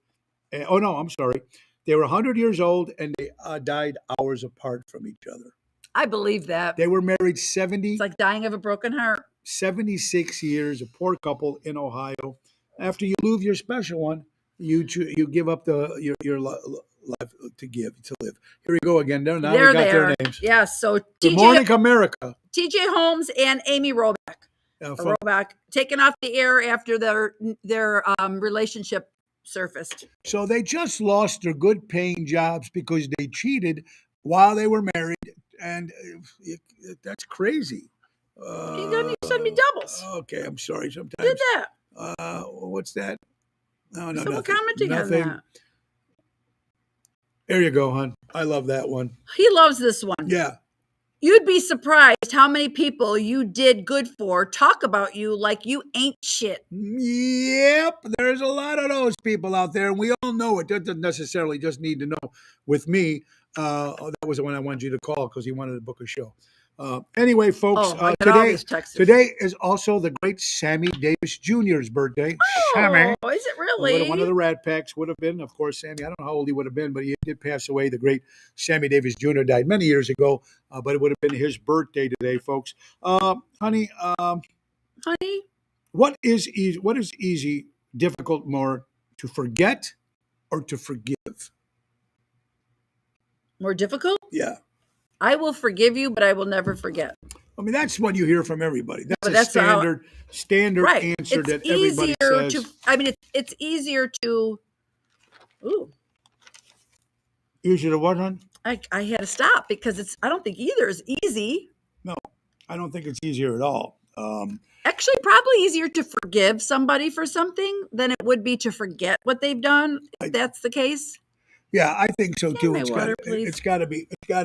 S2: Oh, no, I'm sorry. They were 100 years old, and they died hours apart from each other.
S4: I believe that.
S2: They were married 70,
S4: It's like dying of a broken heart.
S2: 76 years, a poor couple in Ohio. After you lose your special one, you give up your life to live. Here we go again. Now
S4: They're
S2: we got
S4: there.
S2: their names.
S4: Yes. So
S2: Good morning, America.
S4: TJ Holmes and Amy Roback. Roback taken off the air after their relationship surfaced.
S2: So they just lost their good paying jobs because they cheated while they were married. And that's crazy.
S4: You don't need to send me doubles.
S2: Okay, I'm sorry. Sometimes.
S4: Did that?
S2: What's that? No,
S4: Someone
S2: nothing.
S4: commenting
S2: Nothing.
S4: on that.
S2: There you go, hon. I love that one.
S4: He loves this one.
S2: Yeah.
S4: You'd be surprised how many people you did good for talk about you like you ain't shit.
S2: Yep, there's a lot of those people out there, and we all know it. That doesn't necessarily just need to know with me. That was the one I wanted you to call because he wanted to book a show. Anyway, folks,
S4: I got all these texts.
S2: today is also the great Sammy Davis Jr.'s birthday. Sammy.
S4: Oh, is it really?
S2: One of the Rat Packs would have been, of course, Sammy. I don't know how old he would have been, but he did pass away. The great Sammy Davis Jr. died many years ago, but it would have been his birthday today, folks. Honey,
S4: Honey?
S2: what is easy? What is easy? Difficult more to forget or to forgive?
S4: More difficult?
S2: Yeah,
S4: I will forgive you, but I will never forget.
S2: I mean that's what you hear from everybody. That's
S4: But
S2: a
S4: that's how-
S2: standard
S4: Right.
S2: answer
S4: It's
S2: that everybody
S4: easier
S2: says.
S4: to. I mean, it's easier to. Ooh,
S2: Easier to what, hon?
S4: I had to stop because it's. I don't think either is easy.
S2: No, I don't think it's easier at all.
S4: Actually, probably easier to forgive somebody for something than it would be to forget what they've done. If that's the case.
S2: Yeah, I think so too.
S4: my
S2: It's
S4: water,
S2: got
S4: please.
S2: it's got to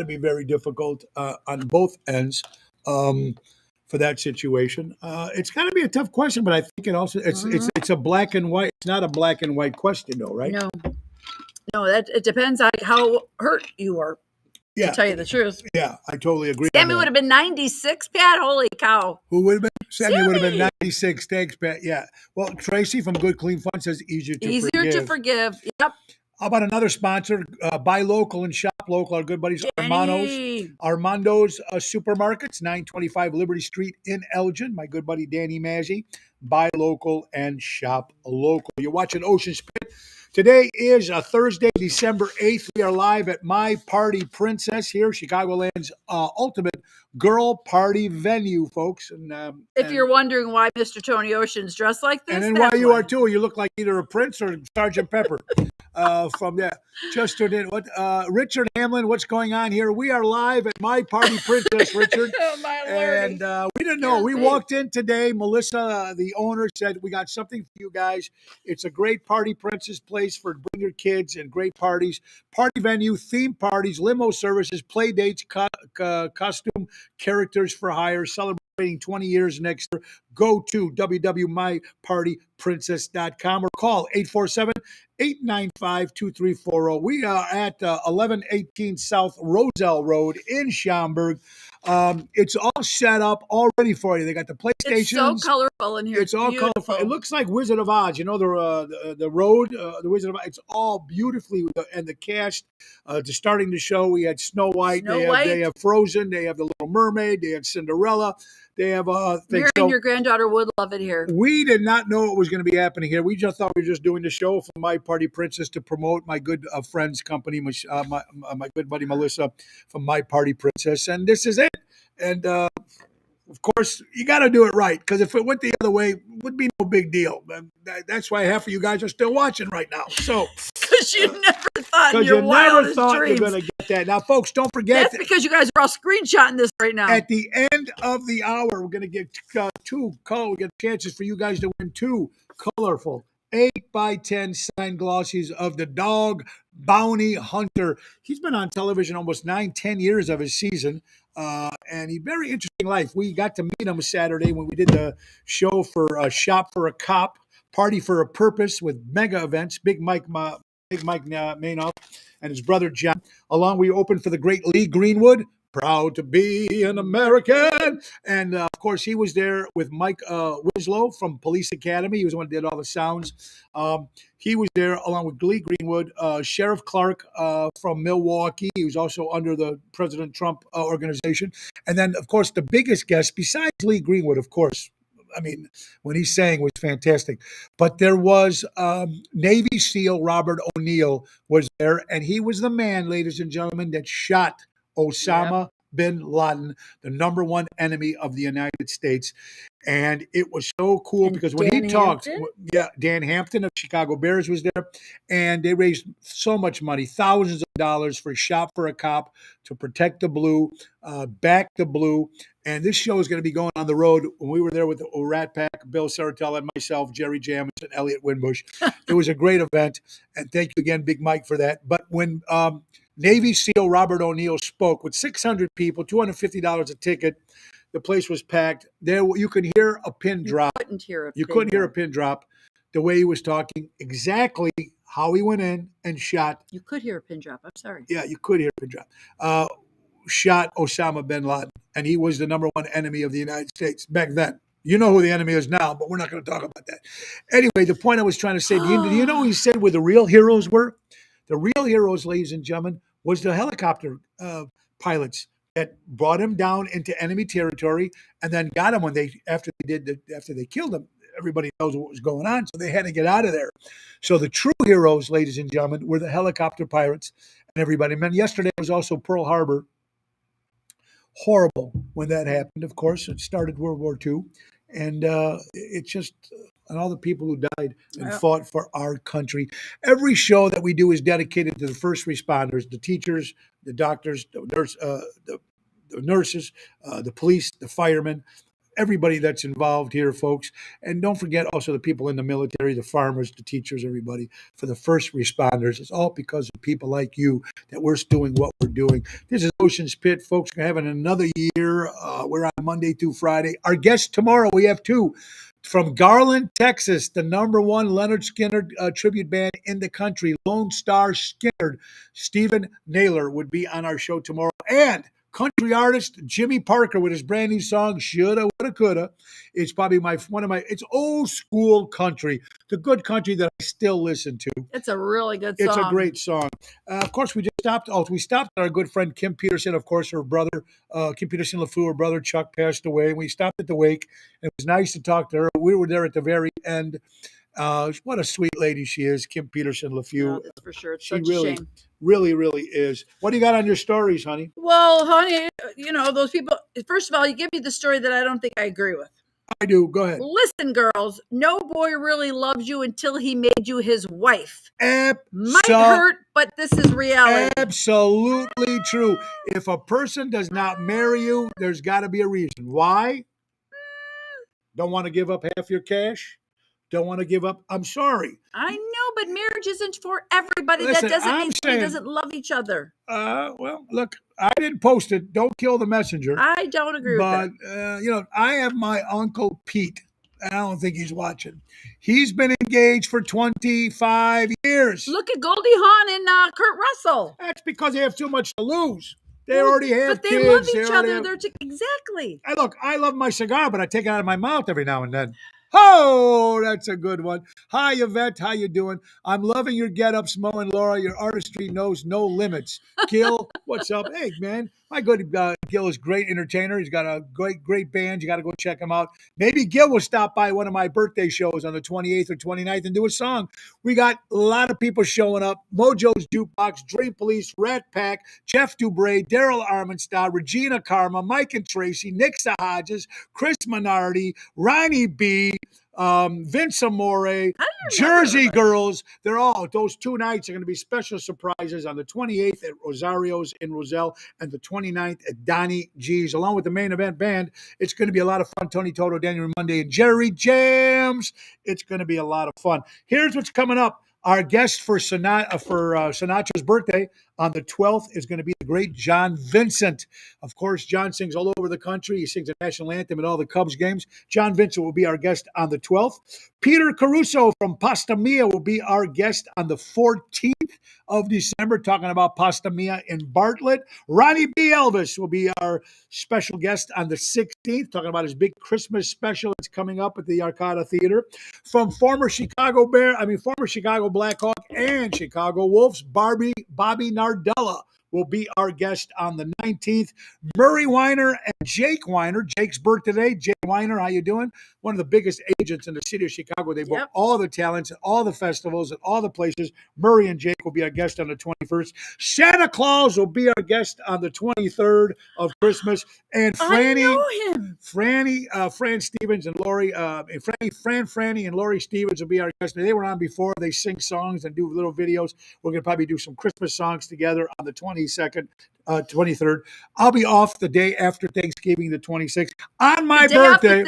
S2: be very difficult on both ends for that situation. It's got to be a tough question, but I think it also it's a black and white. It's not a black and white question, though, right?
S4: No, that it depends on how hurt you were.
S2: Yeah,
S4: To tell you the truth,
S2: yeah, I totally agree.
S4: Sammy would have been 96. Pat, holy cow!
S2: Who would have been? Sammy would have been
S4: Sammy!
S2: 96. Thanks, Pat. Yeah. Well, Tracy from Good Clean Fun says easier to forgive.
S4: Yep.
S2: How about another sponsor? Buy local and shop local. Our good buddies
S4: Danny.
S2: Armando's Supermarkets, 925 Liberty Street in Elgin. My good buddy Danny Mazzi. Buy local and shop local. You're watching Ocean Spit. Today is Thursday, December 8th. We are live at My Party Princess here, Chicagoland's ultimate girl party venue, folks. And
S4: If you're wondering why Mr. Tony Ocean's dressed like this,
S2: and then why you are too, you look like either a prince or Sergeant Pepper. From that, Chester did what? Richard Hamlin, what's going on here? We are live at My Party Princess, Richard.
S4: Oh my lord!
S2: And we didn't know. We walked in today. Melissa, the owner, said we got something for you guys. It's a great party princess place for bring your kids and great parties, party venue, theme parties, limo services, play dates, costume characters for hire, celebrating 20 years next year. Go to www.mypartyprincess.com or call 847-895-2340. We are at 1118 South Roselle Road in Schaumburg. It's all set up, all ready for you. They got the PlayStations.
S4: It's so colorful in here.
S2: It's all
S4: beautiful.
S2: colorful. It looks like Wizard of Oz. You know the road, the Wizard of Oz. It's all beautifully and the cast. To starting the show, we had Snow White. They have Frozen. They have the Little Mermaid. They have Cinderella. They have
S4: Mary and your granddaughter would love it here.
S2: We did not know what was going to be happening here. We just thought we were just doing the show for My Party Princess to promote my good friend's company, my good buddy Melissa from My Party Princess, and this is it. And of course, you got to do it right because if it went the other way, it would be no big deal. That's why half of you guys are still watching right now. So,
S4: because you never thought in
S2: you
S4: your
S2: never
S4: wildest
S2: thought
S4: dreams.
S2: you're going to get that. Now, folks, don't forget.
S4: That's because you guys are all screenshotting this right now.
S2: At the end of the hour, we're going to get we get chances for you guys to win two colorful 8x10 signed glossies of the dog bounty hunter. He's been on television almost 9-10 years of his season. And he very interesting life. We got to meet him Saturday when we did the show for Shop for a Cop, Party for a Purpose with mega events. Big Mike Mainoff and his brother John. Along we opened for the great Lee Greenwood. Proud to be an American. And, of course, he was there with Mike Winslow from Police Academy. He was the one who did all the sounds. He was there along with Lee Greenwood, Sheriff Clark from Milwaukee. He was also under the President Trump organization. And then, of course, the biggest guest, besides Lee Greenwood, of course, I mean, when he sang was fantastic. But there was Navy SEAL Robert O'Neill was there, and he was the man, ladies and gentlemen, that shot Osama bin Laden, the number one enemy of the United States. And it was so cool because when he talked, Dan Hampton of Chicago Bears was there, and they raised so much money, thousands of dollars for Shop for a Cop to protect the blue, back the blue. And this show is going to be going on the road. When we were there with the Rat Pack, Bill Saratella and myself, Jerry Jamis and Elliot Winbush. It was a great event. And thank you again, Big Mike, for that. But when Navy SEAL Robert O'Neill spoke with 600 people, $250 a ticket. The place was packed. There, you could hear a pin drop. You couldn't hear a pin drop. The way he was talking, exactly how he went in and shot.
S4: You could hear a pin drop. I'm sorry.
S2: Yeah, you could hear a pin drop. Shot Osama bin Laden, and he was the number one enemy of the United States back then. You know who the enemy is now, but we're not going to talk about that. Anyway, the point I was trying to say, do you know what he said where the real heroes were? The real heroes, ladies and gentlemen, was the helicopter pilots that brought him down into enemy territory and then got him when after they killed him. Everybody knows what was going on, so they had to get out of there. So the true heroes, ladies and gentlemen, were the helicopter pirates and everybody. Man, yesterday was also Pearl Harbor. Horrible when that happened. Of course, it started World War II, and it's just and all the people who died and fought for our country. Every show that we do is dedicated to the first responders, the teachers, the doctors, the nurses, the police, the firemen. Everybody that's involved here, folks. And don't forget also the people in the military, the farmers, the teachers, everybody, for the first responders. It's all because of people like you that we're doing what we're doing. This is Ocean's Pit, folks. We're having another year. We're on Monday through Friday. Our guests tomorrow, we have two. From Garland, Texas, the number one Leonard Skinner tribute band in the country, Lone Star Skinner, Stephen Naylor would be on our show tomorrow. And country artist Jimmy Parker with his brand new song "Shoulda, Woulda, Coulda." It's probably it's old school country, the good country that I still listen to.
S4: It's a really good song.
S2: It's a great song. Of course, we stopped at our good friend Kim Peterson. Of course, her brother Kim Peterson LeFou, her brother Chuck, passed away. We stopped at the wake. It was nice to talk to her. We were there at the very end. What a sweet lady she is, Kim Peterson LeFou.
S4: That's for sure. It's
S2: She
S4: such
S2: really,
S4: a shame.
S2: really is. What do you got on your stories, honey?
S4: Well, honey, those people, first of all, you give me the story that I don't think I agree with.
S2: I do. Go ahead.
S4: Listen, girls, no boy really loves you until he made you his wife. Might
S2: So-
S4: hurt, but this is reality.
S2: Absolutely true. If a person does not marry you, there's got to be a reason. Why? Don't want to give up half your cash? Don't want to give up? I'm sorry.
S4: I know, but marriage isn't for everybody.
S2: Listen,
S4: that doesn't
S2: I'm
S4: mean
S2: saying-
S4: he doesn't love each other.
S2: Well, look, I didn't post it. Don't kill the messenger.
S4: I don't agree
S2: But,
S4: with that.
S2: I have my Uncle Pete. I don't think he's watching. He's been engaged for 25 years.
S4: Look at Goldie Hawn and Kurt Russell.
S2: That's because they have too much to lose. They already have
S4: But they
S2: kids.
S4: love each
S2: already
S4: other.
S2: have-
S4: They're exactly.
S2: I love my cigar, but I take it out of my mouth every now and then. Oh, that's a good one. Hi, Yvette. How you doing? I'm loving your get-ups, Mo and Laura. Your artistry knows no limits. Gil, what's up? Hey, man. My good Gil is a great entertainer. He's got a great band. You got to go check him out. Maybe Gil will stop by one of my birthday shows on the 28th or 29th and do a song. We got a lot of people showing up. Mojo's Jukebox, Dream Police, Rat Pack, Jeff Dubray, Daryl Armenstadt, Regina Karma, Mike and Tracy, Nixa Hodges, Chris Minardi, Ronnie B., Vince Amore, Jersey Girls. They're all, those 2 nights are going to be special surprises on the 28th at Rosario's in Roselle and the 29th at Donnie G's, along with the main event band. It's going to be a lot of fun. Tony Toto, Daniel Monday, and Jerry Jams. It's going to be a lot of fun. Here's what's coming up. Our guest for Sinatra's birthday on the 12th is going to be the great John Vincent. Of course, John sings all over the country. He sings the national anthem at all the Cubs games. John Vincent will be our guest on the 12th. Peter Caruso from Pasta Mia will be our guest on the 14th of December, talking about Pasta Mia in Bartlett. Ronnie B. Elvis will be our special guest on the 16th, talking about his big Christmas special that's coming up at the Arcada Theater. From former Chicago Blackhawk and Chicago Wolves, Bobby Nardella will be our guest on the 19th. Murray Weiner and Jake Weiner. Jake's birthday today. Jake Weiner, how you doing? One of the biggest agents in the city of Chicago. They book all the talents at all the festivals at all the places. Murray and Jake will be our guest on the 21st. Santa Claus will be our guest on the 23rd of Christmas. And Franny,
S4: I know him.
S2: Fran Stevens and Lori, Franny and Lori Stevens will be our guests. They were on before. They sing songs and do little videos. We're going to probably do some Christmas songs together on the 22nd, 23rd. I'll be off the day after Thanksgiving, the 26th. On my birthday,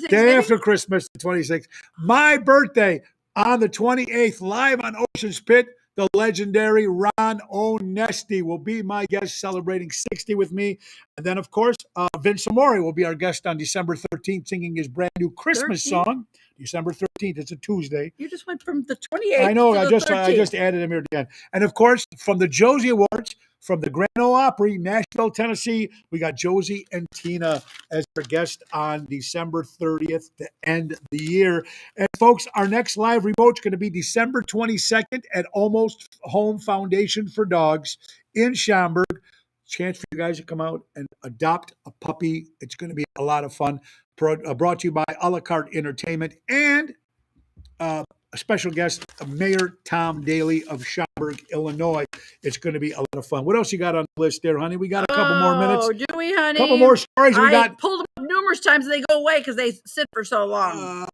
S2: day after Christmas, the 26th. My birthday on the 28th, live on Ocean's Pit. the legendary Ron Onesti will be my guest celebrating 60 with me. And then, of course, Vince Amore will be our guest on December 13th, singing his brand new Christmas
S4: 13th?
S2: song. December 13th. It's a Tuesday.
S4: You just went from the 28th
S2: I know.
S4: to
S2: I
S4: the
S2: just
S4: 13th.
S2: added him here at the end. And of course, from the Josie Awards, from the Grand Ole Opry, Nashville, Tennessee, we got Josie and Tina as our guest on December 30th to end the year. And folks, our next live remote is going to be December 22nd at Almost Home Foundation for Dogs in Schaumburg. Chance for you guys to come out and adopt a puppy. It's going to be a lot of fun. Brought to you by A La Carte Entertainment and a special guest, Mayor Tom Daly of Schaumburg, Illinois. It's going to be a lot of fun. What else you got on the list there, honey? We got a couple more minutes.
S4: Oh, do we, honey?
S2: A couple more stories. We
S4: I
S2: got
S4: pulled them up numerous times and they go away because they sit for so long.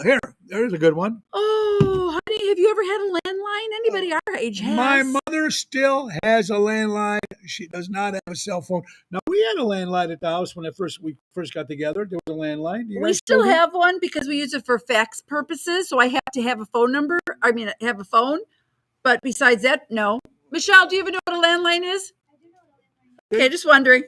S2: here. There's a good one.
S4: Oh, honey, have you ever had a landline? Anybody our age has.
S2: My mother still has a landline. She does not have a cell phone. Now, we had a landline at the house when we first got together. There was a landline. You
S4: We
S2: guys
S4: still
S2: do?
S4: have one because we use it for fax purposes. So I have to have a phone number. I mean, have a phone. But besides that, no. Michelle, do you even know what a landline is? Okay, just wondering.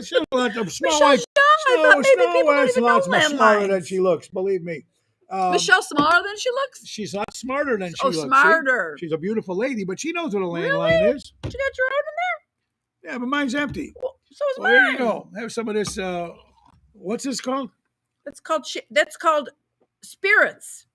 S2: She's a lot of small
S4: Michelle's
S2: white.
S4: young. I thought maybe people don't even know
S2: lots more smarter than
S4: landlines.
S2: she looks. Believe me.
S4: Michelle's smaller than she looks?
S2: She's a lot smarter than she
S4: Oh,
S2: looks. see?
S4: smarter.
S2: She's a beautiful lady, but she knows what a landline is.
S4: You got your own in
S2: Yeah, but mine's empty.
S4: there? Well, so is
S2: Well, here
S4: mine.
S2: you go. Have some of this. What's this called?
S4: That's called spirits.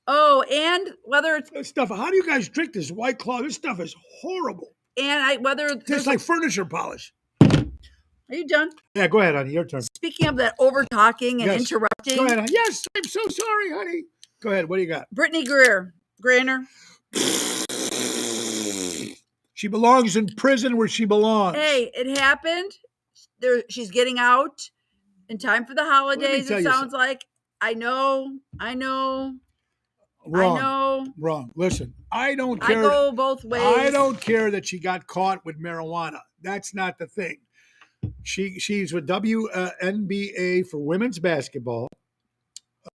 S4: Oh, and whether it's
S2: This stuff. How do you guys drink this White Claw? This stuff is horrible.
S4: whether
S2: Tastes
S4: there's
S2: like furniture polish.
S4: Are you done?
S2: Yeah, go ahead, honey. Your turn.
S4: Speaking of that over talking and
S2: Yes.
S4: interrupting,
S2: Go ahead. Honey. Yes, I'm so sorry, honey. Go ahead. What do you got?
S4: Brittany Griner.
S2: She belongs in prison where she belongs.
S4: Hey, it happened. She's getting out in time for the holidays.
S2: tell
S4: It
S2: you
S4: sounds like. I know.
S2: Wrong. Wrong. Listen, I don't care.
S4: I go both ways.
S2: I don't care that she got caught with marijuana. That's not the thing. She's with WNBA for women's basketball.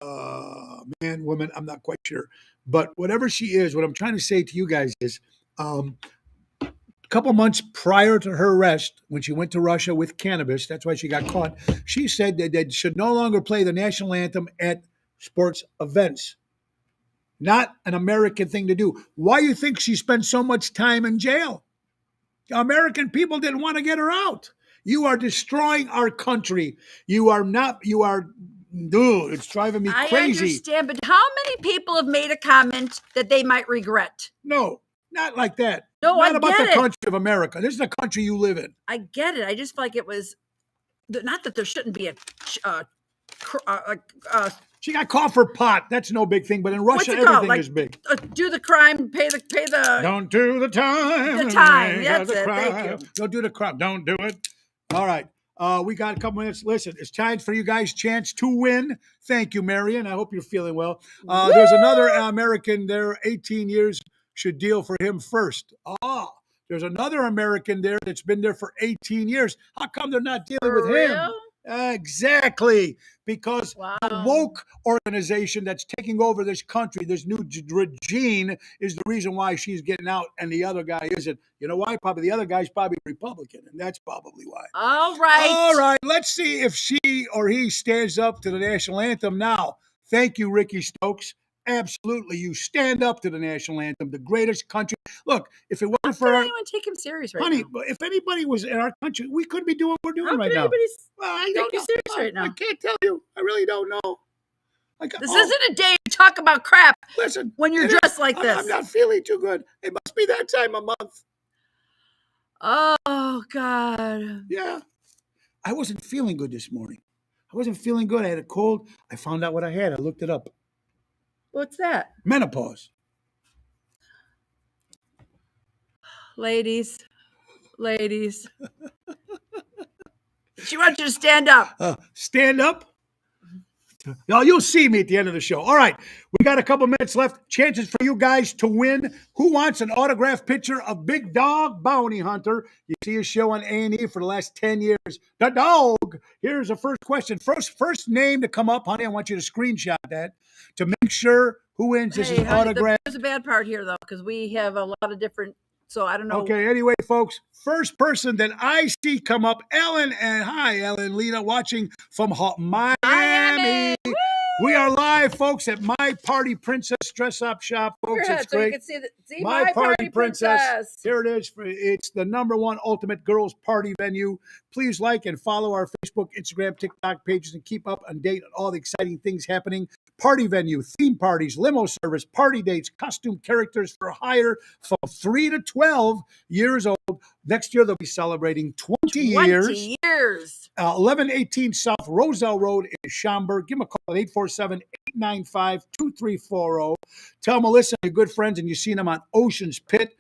S2: Man, woman, I'm not quite sure. But whatever she is, what I'm trying to say to you guys is a couple months prior to her arrest, when she went to Russia with cannabis, that's why she got caught, she said that they should no longer play the national anthem at sports events. Not an American thing to do. Why do you think she spent so much time in jail? American people didn't want to get her out. You are destroying our country. It's driving me
S4: I
S2: crazy.
S4: understand, but how many people have made a comment that they might regret?
S2: No, not like that.
S4: No,
S2: not
S4: I
S2: about
S4: get
S2: the
S4: it.
S2: country of America. This is the country you live in.
S4: I get it. I just feel like it was not that there shouldn't be
S2: She got caught for pot. That's no big thing. But in Russia,
S4: What's it called?
S2: everything
S4: Like,
S2: is big.
S4: do the crime, pay the.
S2: Don't do the time.
S4: The time.
S2: make
S4: That's
S2: the
S4: it. Thank
S2: crime.
S4: you.
S2: Don't do the crime. Don't do it. All right. We got a couple minutes. Listen, it's time for you guys' chance to win. Thank you, Marion. I hope you're feeling well. There's another American there, 18 years should deal for him first. There's another American there that's been there for 18 years. How come they're not dealing
S4: For
S2: with him?
S4: real?
S2: Exactly. Because
S4: Wow.
S2: the woke organization that's taking over this country, this new regime, is the reason why she's getting out and the other guy isn't. You know why? Probably the other guy's probably Republican, and that's probably why.
S4: All right.
S2: All right. Let's see if she or he stands up to the national anthem now. Thank you, Ricky Stokes. Absolutely. You stand up to the national anthem, the greatest country. Look, if it wasn't for
S4: How
S2: our,
S4: can anyone take him serious right
S2: honey,
S4: now?
S2: if anybody was in our country, we could be doing what we're doing
S4: How
S2: right
S4: can
S2: now.
S4: anybody?
S2: Well, I
S4: take
S2: don't
S4: you
S2: know.
S4: serious right now?
S2: I can't tell you. I really don't know.
S4: This isn't a day to talk about crap
S2: Listen,
S4: when you're
S2: it is-
S4: dressed like this.
S2: I'm not feeling too good. It must be that time of month.
S4: Oh God.
S2: Yeah. I wasn't feeling good this morning. I wasn't feeling good. I had a cold. I found out what I had. I looked it up.
S4: What's that?
S2: Menopause.
S4: Ladies. She wants you to stand up.
S2: Stand up. Now, you'll see me at the end of the show. All right. We got a couple minutes left. Chances for you guys to win. Who wants an autographed picture of Big Dog Bounty Hunter? You see his show on A&E for the last 10 years. The dog. Here's the first question. First name to come up, honey. I want you to screenshot that to make sure Who wins? This is
S4: Hey, honey,
S2: autograph.
S4: there's a bad part here, though, because we have a lot of different, so I don't know.
S2: Okay, anyway, folks, first person that I see come up, Ellen, and hi, Ellen, Lena, watching from Miami.
S4: Woo!
S2: We are live, folks, at My Party Princess Dress Up Shop, folks.
S4: Overhead,
S2: It's
S4: so you
S2: great.
S4: can see
S2: My Party Princess.
S4: Princess.
S2: Here it is. It's the #1 ultimate girls party venue. Please like and follow our Facebook, Instagram, TikTok pages and keep up on date on all the exciting things happening. Party venue, theme parties, limo service, party dates, costume characters for hire from 3 to 12 years old. Next year, they'll be celebrating 20 years.
S4: 20 years.
S2: 1118 South Roselle Road in Schaumburg. Give them a call at 847-895-2340. Tell Melissa you're good friends and you've seen them on Ocean's Pit,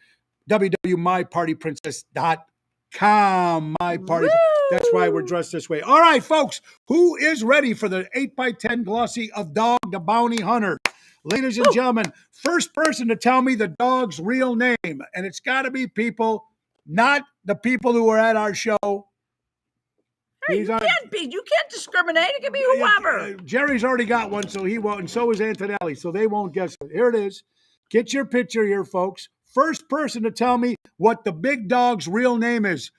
S2: www.mypartyprincess.com. My Party. That's why we're dressed this way. All right, folks, who is ready for the 8x10 glossy of Dog the Bounty Hunter? Ladies and gentlemen, first person to tell me the dog's real name, and it's got to be people, not the people who were at our show.
S4: Hey, you can't discriminate. It can be whoever.
S2: Jerry's already got one, so he won't, and so is Antonelli, so they won't guess it. Here it is. Get your picture here, folks. First person to tell me what the big dog's real name is.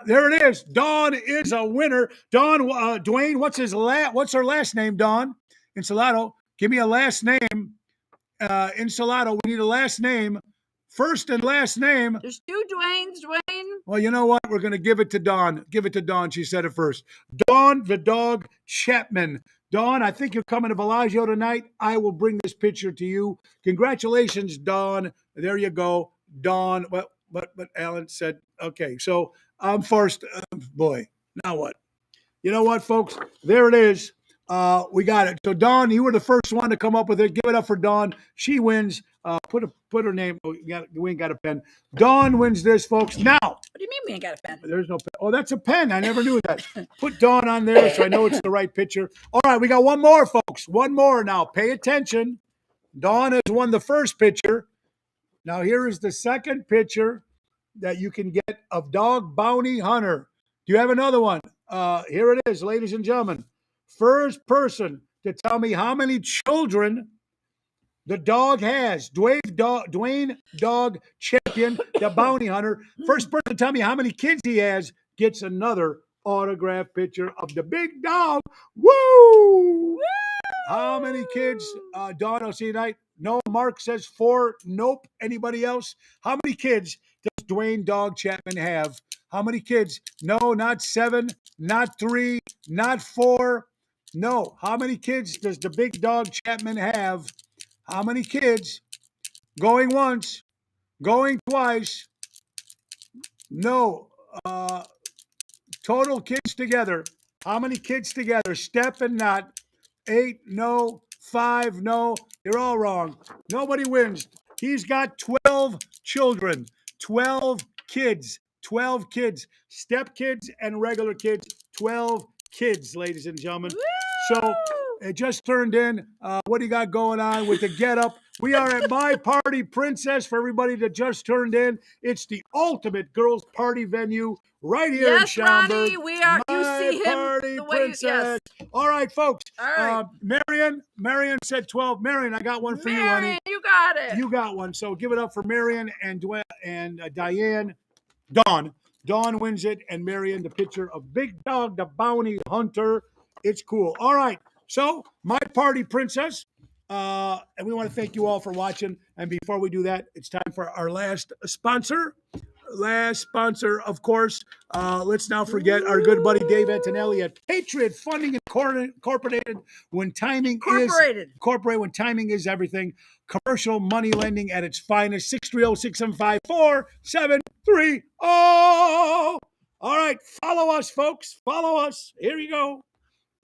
S2: There it is. Dawn is a winner. Dawn, Dwayne, what's her last name, Dawn? Insulato. Give me a last name. Insulato, we need a last name. First and last name.
S4: There's two Dwaynes, Dwayne.
S2: Well, you know what? We're going to give it to Dawn. Give it to Dawn. She said it first. Dawn, the dog, Chapman. Dawn, I think you're coming to Bellagio tonight. I will bring this picture to you. Congratulations, Dawn. There you go. Dawn. But Alan said, okay, so I'm first. Boy, now what? You know what, folks? There it is. We got it. So, Dawn, you were the first one to come up with it. Give it up for Dawn. She wins. Put her name. Oh, we ain't got a pen. Dawn wins this, folks. Now.
S4: What do you mean we ain't got a pen?
S2: There's no pen. Oh, that's a pen. I never knew that. Put Dawn on there so I know it's the right picture. All right, we got one more, folks. One more now. Pay attention. Dawn has won the first picture. Now, here is the second picture that you can get of Dog Bounty Hunter. Do you have another one? Here it is, ladies and gentlemen. First person to tell me how many children the dog has. Dwayne Dog Champion, the Bounty Hunter. First person to tell me how many kids he has gets another autographed picture of the big dog. Woo! How many kids? Dawn, I'll see you tonight. No, Mark says 4. Nope. Anybody else? How many kids does Dwayne Dog Chapman have? How many kids? No, not 7, not 3, not 4. No. How many kids does the big dog Chapman have? How many kids? Going once, going twice. No. Total kids together. How many kids together? Step and not. 8, no. 5, no. You're all wrong. Nobody wins. He's got 12 children, 12 kids, 12 kids, step kids and regular kids, 12 kids, ladies and gentlemen.
S4: Woo!
S2: So it just turned in. What do you got going on with the getup? We are at My Party Princess for everybody that just turned in. It's the ultimate girls' party venue right here in Schaumburg.
S4: Ronnie, we are.
S2: My
S4: You see him
S2: Party
S4: the way.
S2: Princess. All right, folks.
S4: All right.
S2: Marion said 12. Marion, I got one for you, honey.
S4: Marion, you got it.
S2: You got one. So give it up for Marion and Diane. Dawn wins it, and Marion, the picture of Big Dog, the Bounty Hunter. It's cool. All right. So, My Party Princess. And we want to thank you all for watching. And before we do that, it's time for our last sponsor. Of course. Let's now forget our good buddy Dave Antonelli at Patriot Funding Incorporated. When timing is everything. Commercial money lending at its finest. 630-675-4730. All right. Follow us, folks. Follow us. Here you go.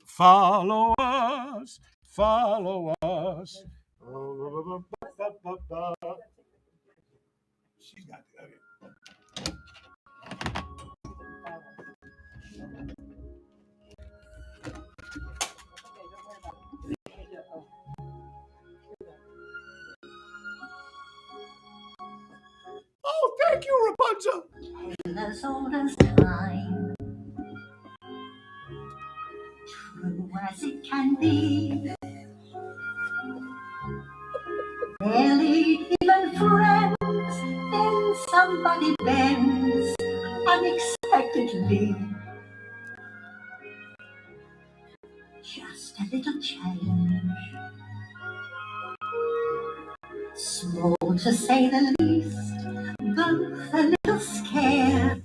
S2: Follow us. Follow us. She's got it. Okay. Oh, thank you, Rapunzel.
S5: In the oldest time, true as it can be, barely even friends, then somebody bends unexpectedly. Just a little change, small to say the least, both a little scared.